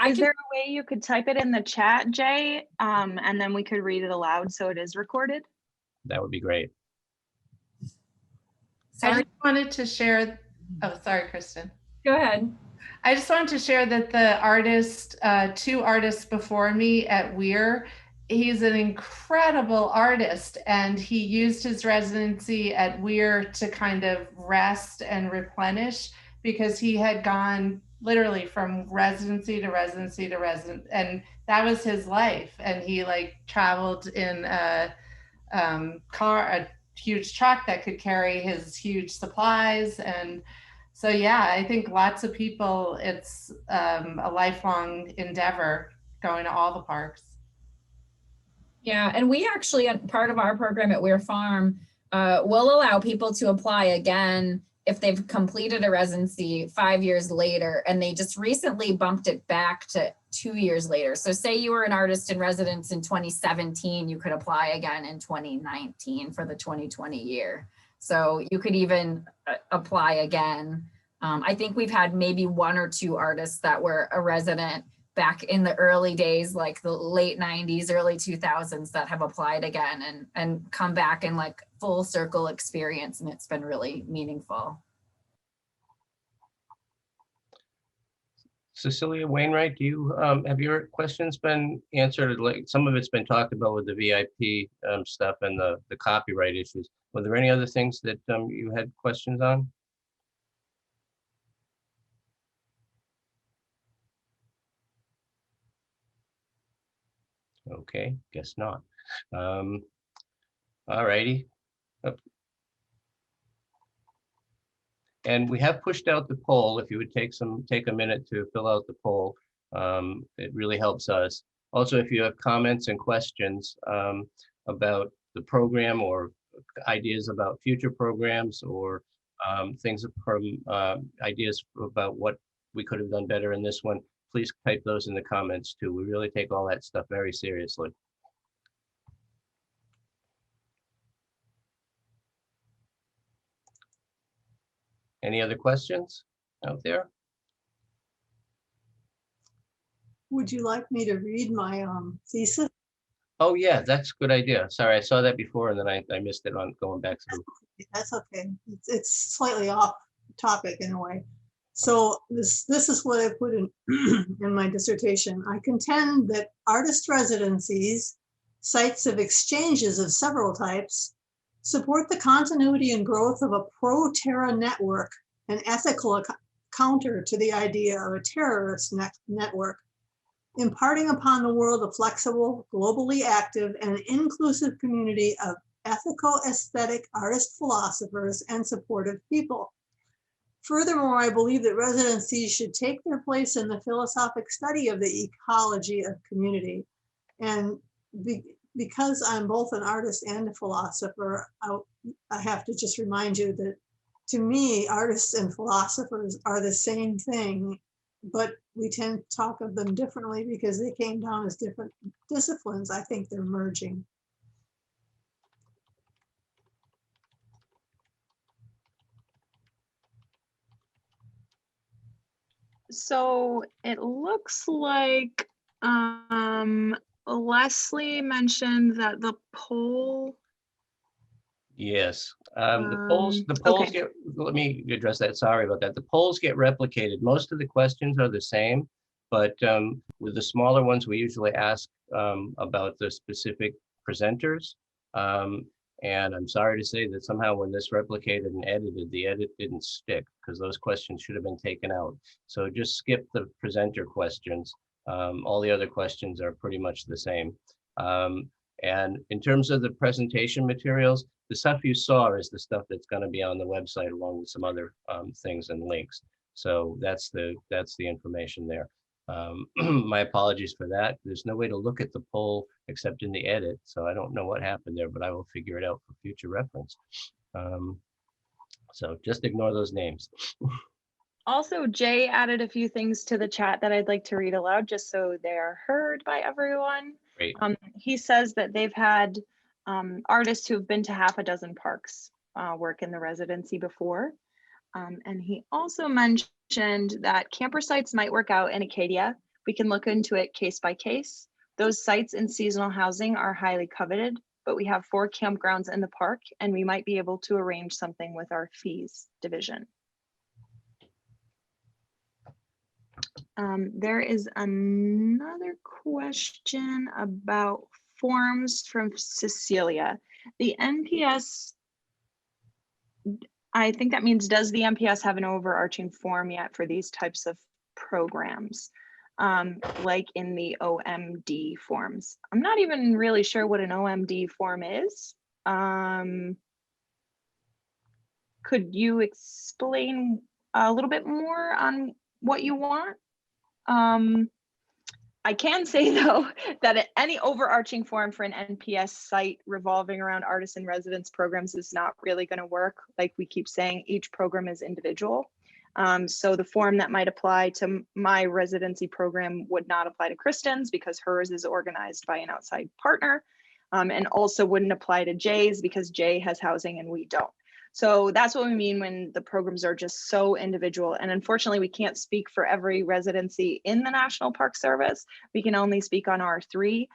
Is there a way you could type it in the chat, Jay, and then we could read it aloud so it is recorded? That would be great. I just wanted to share, oh, sorry, Kristin. Go ahead. I just wanted to share that the artist, two artists before me at Weir, he's an incredible artist, and he used his residency at Weir to kind of rest and replenish because he had gone literally from residency to residency to resident, and that was his life. And he like traveled in a car, a huge truck that could carry his huge supplies. And so, yeah, I think lots of people, it's a lifelong endeavor going to all the parks. Yeah, and we actually, part of our program at Weir Farm, will allow people to apply again if they've completed a residency 5 years later, and they just recently bumped it back to 2 years later. So say you were an artist in residence in 2017, you could apply again in 2019 for the 2020 year. So you could even apply again. I think we've had maybe 1 or 2 artists that were a resident back in the early days, like the late 90s, early 2000s, that have applied again and come back in like full circle experience. And it's been really meaningful. Cecilia Wainwright, do you have your questions been answered? Like some of it's been talked about with the VIP stuff and the copyright issues. Were there any other things that you had questions on? Okay, guess not. All righty. And we have pushed out the poll. If you would take a minute to fill out the poll, it really helps us. Also, if you have comments and questions about the program or ideas about future programs or things from ideas about what we could have done better in this one, please type those in the comments too. We really take all that stuff very seriously. Any other questions out there? Would you like me to read my thesis? Oh yeah, that's a good idea. Sorry, I saw that before and then I missed it on going back through. That's okay. It's slightly off topic in a way. So this is what I put in in my dissertation. I contend that artist residencies, sites of exchanges of several types, support the continuity and growth of a pro-terra network, an ethical counter to the idea of a terrorist network, imparting upon the world a flexible, globally active, and inclusive community of ethical, aesthetic, artist philosophers, and supportive people. Furthermore, I believe that residencies should take their place in the philosophic study of the ecology of community and because I'm both an artist and a philosopher, I have to just remind you that to me, artists and philosophers are the same thing, but we tend to talk of them differently because they came down as different disciplines. I think they're merging. So it looks like Leslie mentioned that the poll. Yes, the polls Okay. get, let me address that. Sorry about that. The polls get replicated. Most of the questions are the same, but with the smaller ones, we usually ask about the specific presenters. And I'm sorry to say that somehow when this replicated and edited, the edit didn't stick because those questions should have been taken out. So just skip the presenter questions. All the other questions are pretty much the same. And in terms of the presentation materials, the stuff you saw is the stuff that's going to be on the website along with some other things and links. So that's the information there. My apologies for that. There's no way to look at the poll except in the edit, so I don't know what happened there, but I will figure it out for future reference. So just ignore those names. Also, Jay added a few things to the chat that I'd like to read aloud just so they're heard by everyone. Great. He says that they've had artists who've been to half a dozen parks work in the residency before. And he also mentioned that camper sites might work out in Acadia. We can look into it case by case. Those sites in seasonal housing are highly coveted, but we have 4 campgrounds in the park and we might be able to arrange something with our fees division. There is another question about forms from Cecilia. The NPS, I think that means, does the NPS have an overarching form yet for these types of programs, like in the OMD forms? I'm not even really sure what an OMD form is. Could you explain a little bit more on what you want? I can say though that any overarching form for an NPS site revolving around artist in residence programs is not really going to work. Like we keep saying, each program is individual. So the form that might apply to my residency program would not apply to Kristin's because hers is organized by an outside partner, and also wouldn't apply to Jay's because Jay has housing and we don't. So that's what we mean when the programs are just so individual. And unfortunately, we can't speak for every residency in the National Park Service. We can only speak on our 3.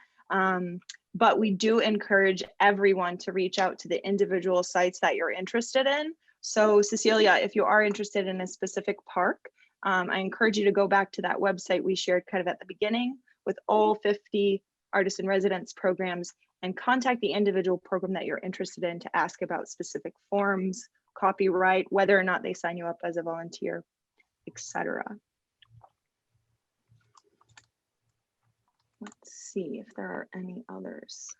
But we do encourage everyone to reach out to the individual sites that you're interested in. So Cecilia, if you are interested in a specific park, I encourage you to go back to that website we shared kind of at the beginning with all 50 artist in residence programs, and contact the individual program that you're interested in to ask about specific forms, copyright, whether or not they sign you up as a volunteer, etc. Let's see if there are any others.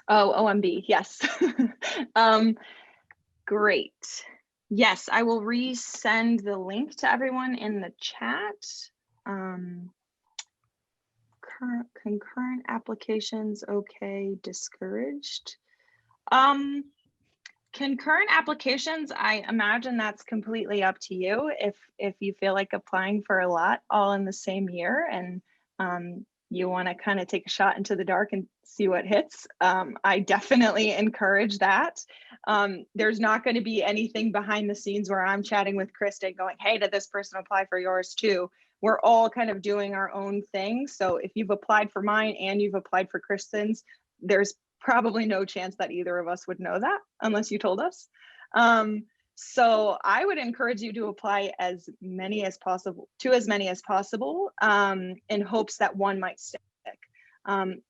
Oh, OMB, yes. Great. Yes, I will resend the link to everyone in the chat. Concurrent applications, okay, discouraged. Concurrent applications, I imagine that's completely up to you. If you feel like applying for a lot all in the same year and you want to kind of take a shot into the dark and see what hits, I definitely encourage that. There's not going to be anything behind the scenes where I'm chatting with Kristin going, hey, did this person apply for yours too? We're all kind of doing our own thing. So if you've applied for mine and you've applied for Kristin's, there's probably no chance that either of us would know that unless you told us. So I would encourage you to apply as many as possible in hopes that one might stick.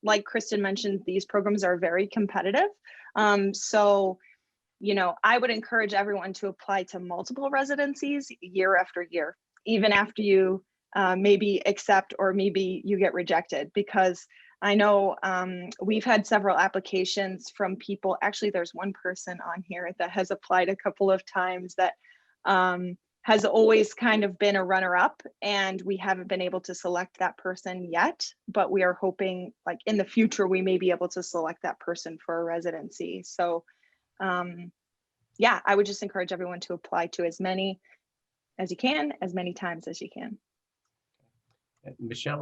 Like Kristin mentioned, these programs are very competitive. So, you know, I would encourage everyone to apply to multiple residencies year after year, even after you maybe accept or maybe you get rejected, because I know we've had several applications from people. Actually, there's one person on here that has applied a couple of times that has always kind of been a runner-up, and we haven't been able to select that person yet, but we are hoping like in the future we may be able to select that person for a residency. So yeah, I would just encourage everyone to apply to as many as you can, as many times as you can. Michelle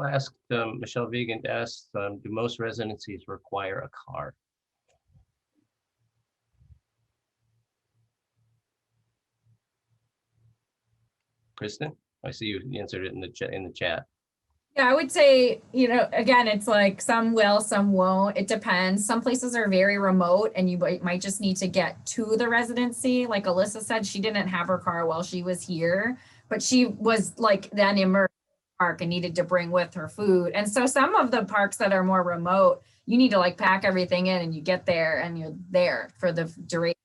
Vegan asked, do most residencies require a car? Kristin, I see you answered it in the chat. Yeah, I would say, you know, again, it's like some will, some won't. It depends. Some places are very remote and you might just need to get to the residency. Like Alissa said, she didn't have her car while she was here, but she was like then immersed in the park and needed to bring with her food. And so some of the parks that are more remote, you need to like pack everything in and you get there and you're there for the duration.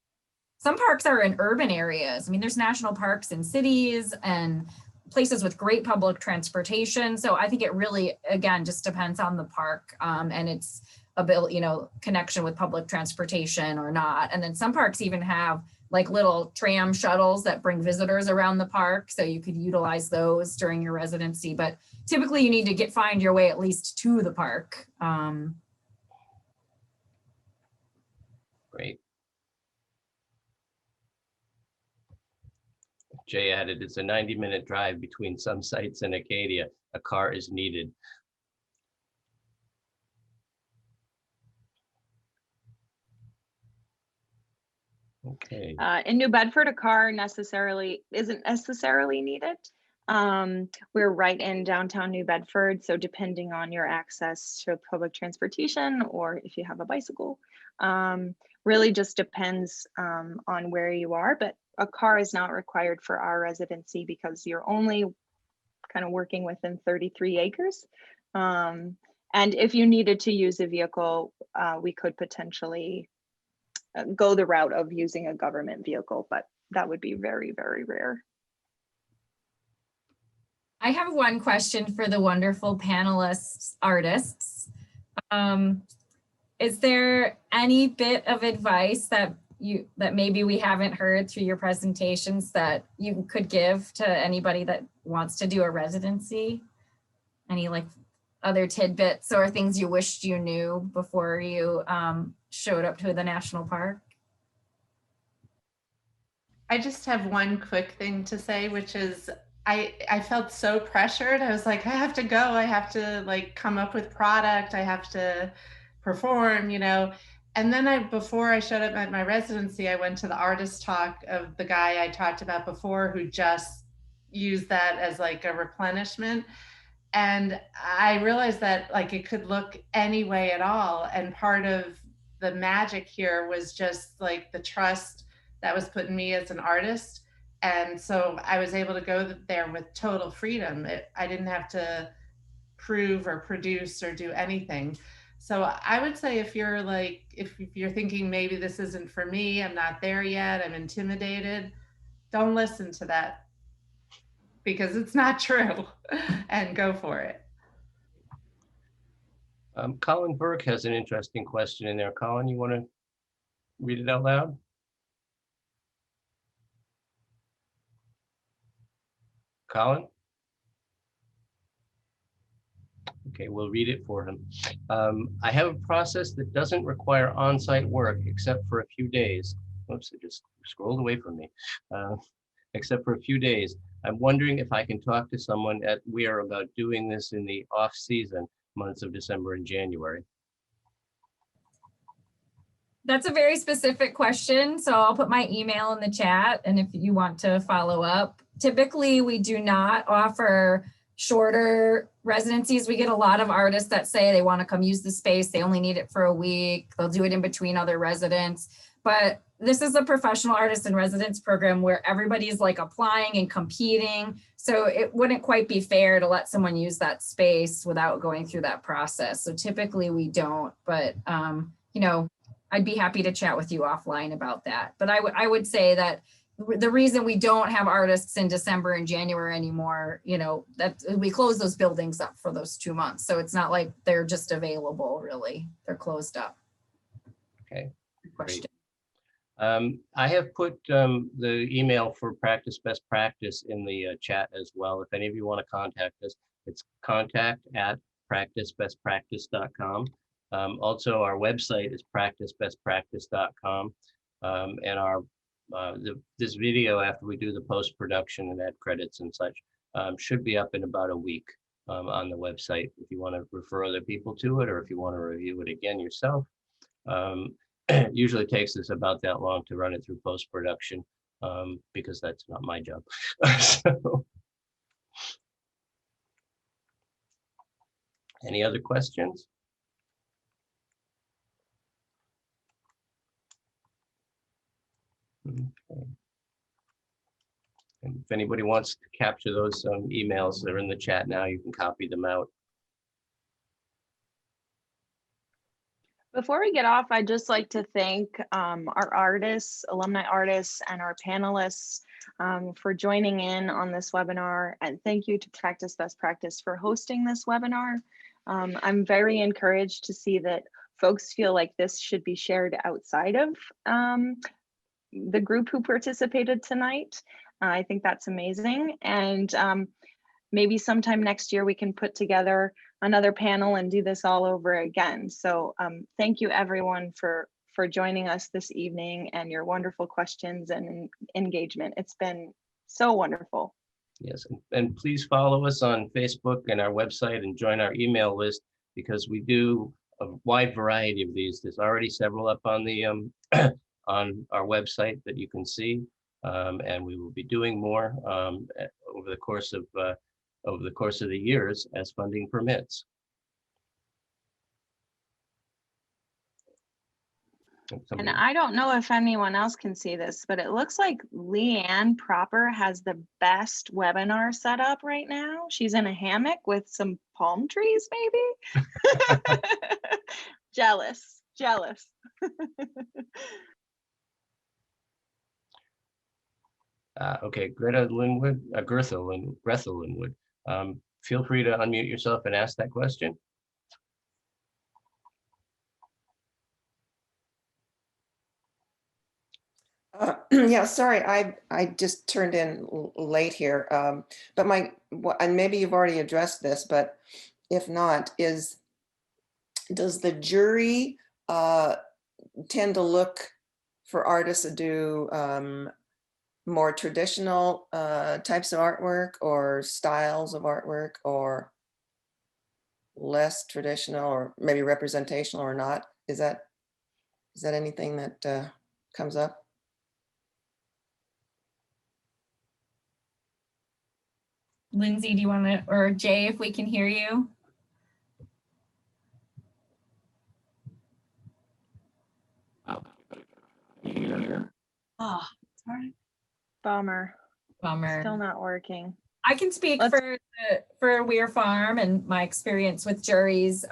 Some parks are in urban areas. I mean, there's national parks in cities and places with great public transportation. So I think it really, again, just depends on the park and its ability, you know, connection with public transportation or not. And then some parks even have like little tram shuttles that bring visitors around the park. So you could utilize those during your residency, but typically you need to find your way at least to the park. Great. Jay added, it's a 90-minute drive between some sites in Acadia. A car is needed. Okay. In New Bedford, a car isn't necessarily needed. We're right in downtown New Bedford, so depending on your access to public transportation or if you have a bicycle, really just depends on where you are, but a car is not required for our residency because you're only kind of working within 33 acres. And if you needed to use a vehicle, we could potentially go the route of using a government vehicle, but that would be very, very rare. I have one question for the wonderful panelists, artists. Is there any bit of advice that maybe we haven't heard through your presentations that you could give to anybody that wants to do a residency? Any like other tidbits or things you wished you knew before you showed up to the national park? I just have one quick thing to say, which is I felt so pressured. I was like, I have to go. I have to like come up with product. I have to perform, you know. And then before I showed up at my residency, I went to the artist talk of the guy I talked about before who just used that as like a replenishment. And I realized that like it could look any way at all. And part of the magic here was just like the trust that was put in me as an artist. And so I was able to go there with total freedom. I didn't have to prove or produce or do anything. So I would say if you're thinking maybe this isn't for me, I'm not there yet, I'm intimidated, don't listen to that because it's not true and go for it. Colin Burke has an interesting question in there. Colin, you want to read it out loud? Colin? Okay, we'll read it for him. I have a process that doesn't require on-site work except for a few days. Oops, it just scrolled away from me. Except for a few days. I'm wondering if I can talk to someone at Weir about doing this in the off-season months of December and January. That's a very specific question. So I'll put my email in the chat. And if you want to follow up, typically we do not offer shorter residencies. We get a lot of artists that say they want to come use the space. They only need it for a week. They'll do it in between other residents. But this is a professional artist in residence program where everybody's like applying and competing. So it wouldn't quite be fair to let someone use that space without going through that process. So typically we don't, but you know, I'd be happy to chat with you offline about that. But I would say that the reason we don't have artists in December and January anymore, you know, that we close those buildings up for those 2 months. So it's not like they're just available really, they're closed up. Okay, good question. I have put the email for practice best practice in the chat as well. If any of you want to contact us, it's contact@practicebestpractice.com. Also, our website is practicebestpractice.com. And our this video, after we do the post-production and add credits and such, should be up in about a week on the website if you want to refer other people to it, or if you want to review it again yourself. It usually takes us about that long to run it through post-production because that's not my job. So, any other questions? Okay. And if anybody wants to capture those emails, they're in the chat now. You can copy them out. Before we get off, I'd just like to thank our artists, alumni artists, and our panelists for joining in on this webinar. And thank you to Practice Best Practice for hosting this webinar. I'm very encouraged to see that folks feel like this should be shared outside of the group who participated tonight. I think that's amazing. And maybe sometime next year we can put together another panel and do this all over again. So thank you everyone for joining us this evening and your wonderful questions and engagement. It's been so wonderful. Yes, and please follow us on Facebook and our website and join our email list, because we do a wide variety of these. There's already several up on the on our website that you can see, and we will be doing more over the course of the years as funding permits. And I don't know if anyone else can see this, but it looks like Leanne proper has the best webinar setup right now. She's in a hammock with some palm trees, maybe. Jealous. Okay, Greta Linwood, Grethel Linwood. Feel free to unmute yourself and ask that question. Yeah, sorry, I just turned in late here, but and maybe you've already addressed this, but if not, does the jury tend to look for artists to do more traditional types of artwork, or styles of artwork, or less traditional, or maybe representational or not? Is that anything that comes up? Lindsay, do you want to, or Jay, if we can hear you? Oh, sorry. Bummer. Still not working. I can speak for Weir Farm and my experience with juries.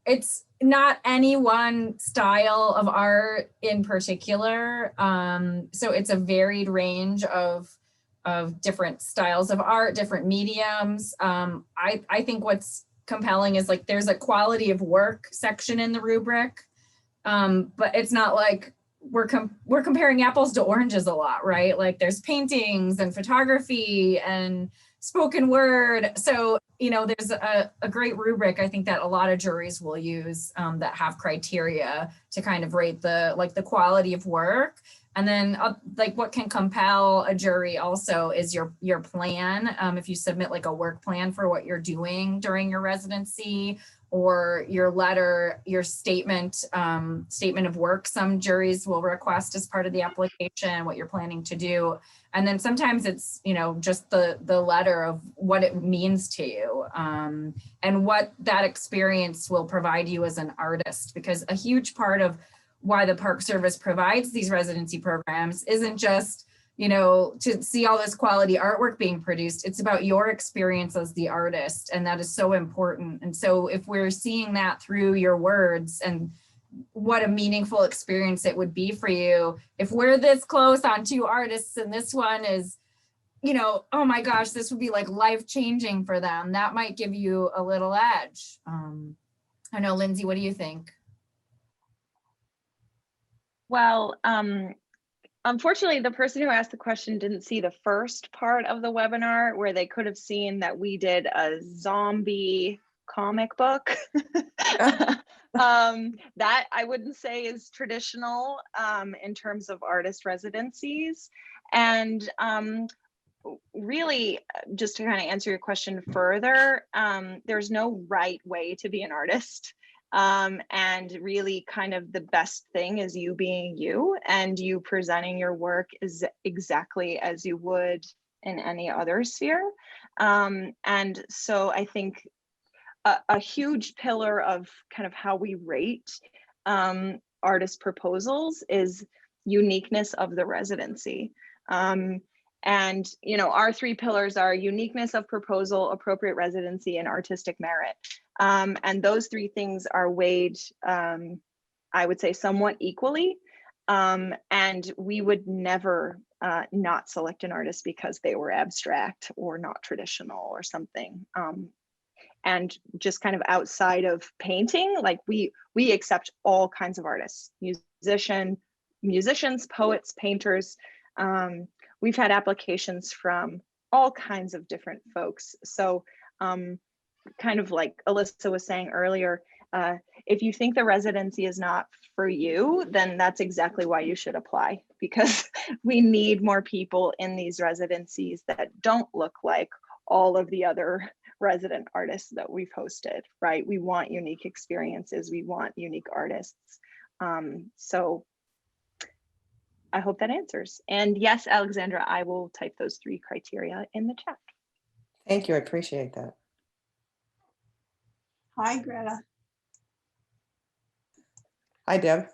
It's not any one style of art in particular. So it's a varied range of different styles of art, different mediums. I think what's compelling is like there's a quality of work section in the rubric, but it's not like we're comparing apples to oranges a lot, right? Like there's paintings and photography and spoken word. So, you know, there's a great rubric I think that a lot of juries will use that have criteria to kind of rate the quality of work. And then like what can compel a jury also is your plan. If you submit like a work plan for what you're doing during your residency, or your letter, your statement of work, some juries will request as part of the application what you're planning to do. And then sometimes it's, you know, just the letter of what it means to you and what that experience will provide you as an artist, because a huge part of why the Park Service provides these residency programs isn't just, you know, to see all this quality artwork being produced. It's about your experience as the artist, and that is so important. And so if we're seeing that through your words and what a meaningful experience it would be for you, if we're this close on two artists and this one is, you know, oh my gosh, this would be like life-changing for them, that might give you a little edge. I know, Lindsay, what do you think? Well, unfortunately, the person who asked the question didn't see the first part of the webinar where they could have seen that we did a zombie comic book. That I wouldn't say is traditional in terms of artist residencies. And really, just to kind of answer your question further, there's no right way to be an artist. And really kind of the best thing is you being you and you presenting your work is exactly as you would in any other sphere. And so I think a huge pillar of kind of how we rate artist proposals is uniqueness of the residency. And our three pillars are uniqueness of proposal, appropriate residency, and artistic merit. And those three things are weighed, I would say, somewhat equally. And we would never not select an artist because they were abstract or not traditional or something. And just kind of outside of painting, like we accept all kinds of artists, musicians, poets, painters. We've had applications from all kinds of different folks. So kind of like Alissa was saying earlier, if you think the residency is not for you, then that's exactly why you should apply, because we need more people in these residencies that don't look like all of the other resident artists that we've hosted, right? We want unique experiences. We want unique artists. So I hope that answers. And yes, Alexandra, I will type those three criteria in the chat. Thank you. I appreciate that. Hi, Greta. Hi, Deb.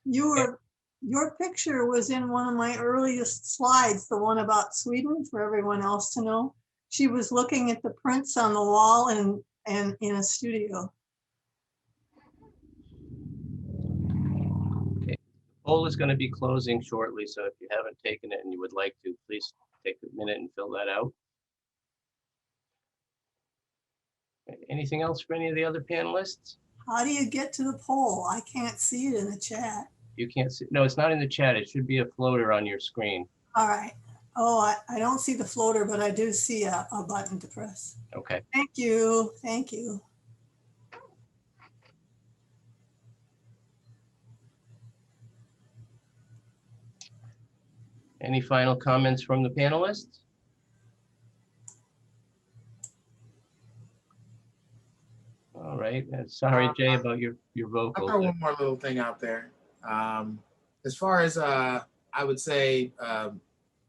Your picture was in one of my earliest slides, the one about Sweden, for everyone else to know. She was looking at the prints on the wall and in a studio. Okay, the poll is going to be closing shortly, so if you haven't taken it and you would like to, please take a minute and fill that out. Anything else for any of the other panelists? How do you get to the poll? I can't see it in the chat. You can't see, no, it's not in the chat. It should be a floater on your screen. All right. Oh, I don't see the floater, but I do see a button to press. Okay. Thank you. Thank you. Any final comments from the panelists? All right. Sorry, Jay, about your vocal. I'll throw one more little thing out there. As far as I would say,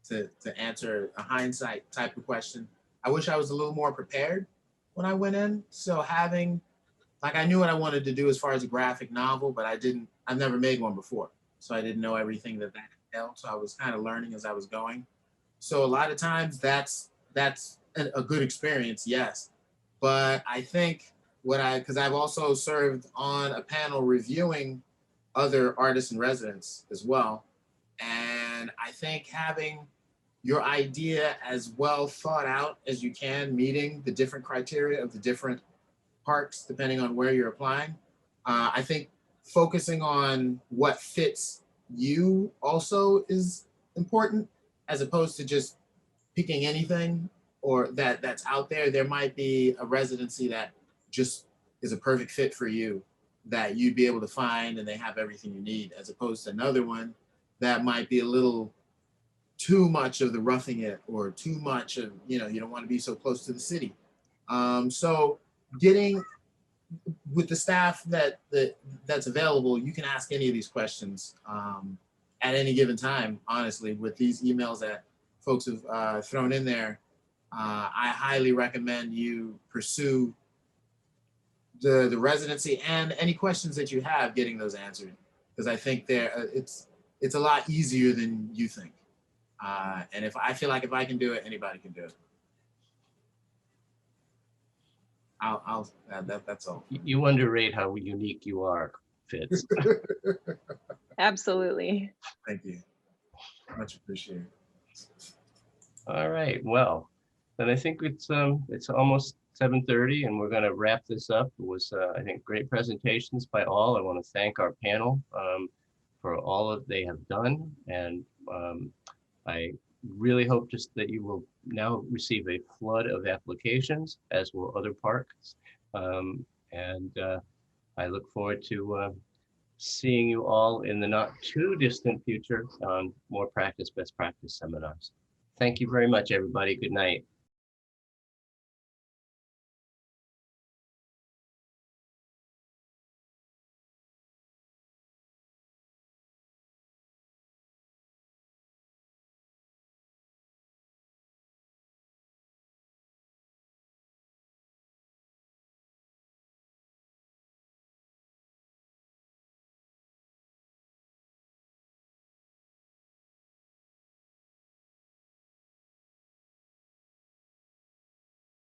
to answer a hindsight type of question, I wish I was a little more prepared when I went in. So having, like, I knew what I wanted to do as far as a graphic novel, but I've never made one before. So I didn't know everything that entailed. So I was kind of learning as I was going. So a lot of times that's a good experience, yes. But I think because I've also served on a panel reviewing other artists in residence as well. And I think having your idea as well thought out as you can, meeting the different criteria of the different parks, depending on where you're applying. I think focusing on what fits you also is important, as opposed to just picking anything or that's out there. There might be a residency that just is a perfect fit for you that you'd be able to find and they have everything you need, as opposed to another one that might be a little too much of the roughing it or too much of, you don't want to be so close to the city. So getting with the staff that's available, you can ask any of these questions at any given time, honestly, with these emails that folks have thrown in there. I highly recommend you pursue the residency and any questions that you have, getting those answered, because I think it's a lot easier than you think. And I feel like if I can do it, anybody can do it. That's all. You underrate how unique you are, Fitz. Absolutely. Thank you. Much appreciated. All right. Well, then I think it's almost 7:30 and we're going to wrap this up. It was, I think, great presentations by all. I want to thank our panel for all that they have done. And I really hope just that you will now receive a flood of applications, as will other parks. I look forward to seeing you all in the not too distant future on more best practice seminars. Thank you very much, everybody. Good night.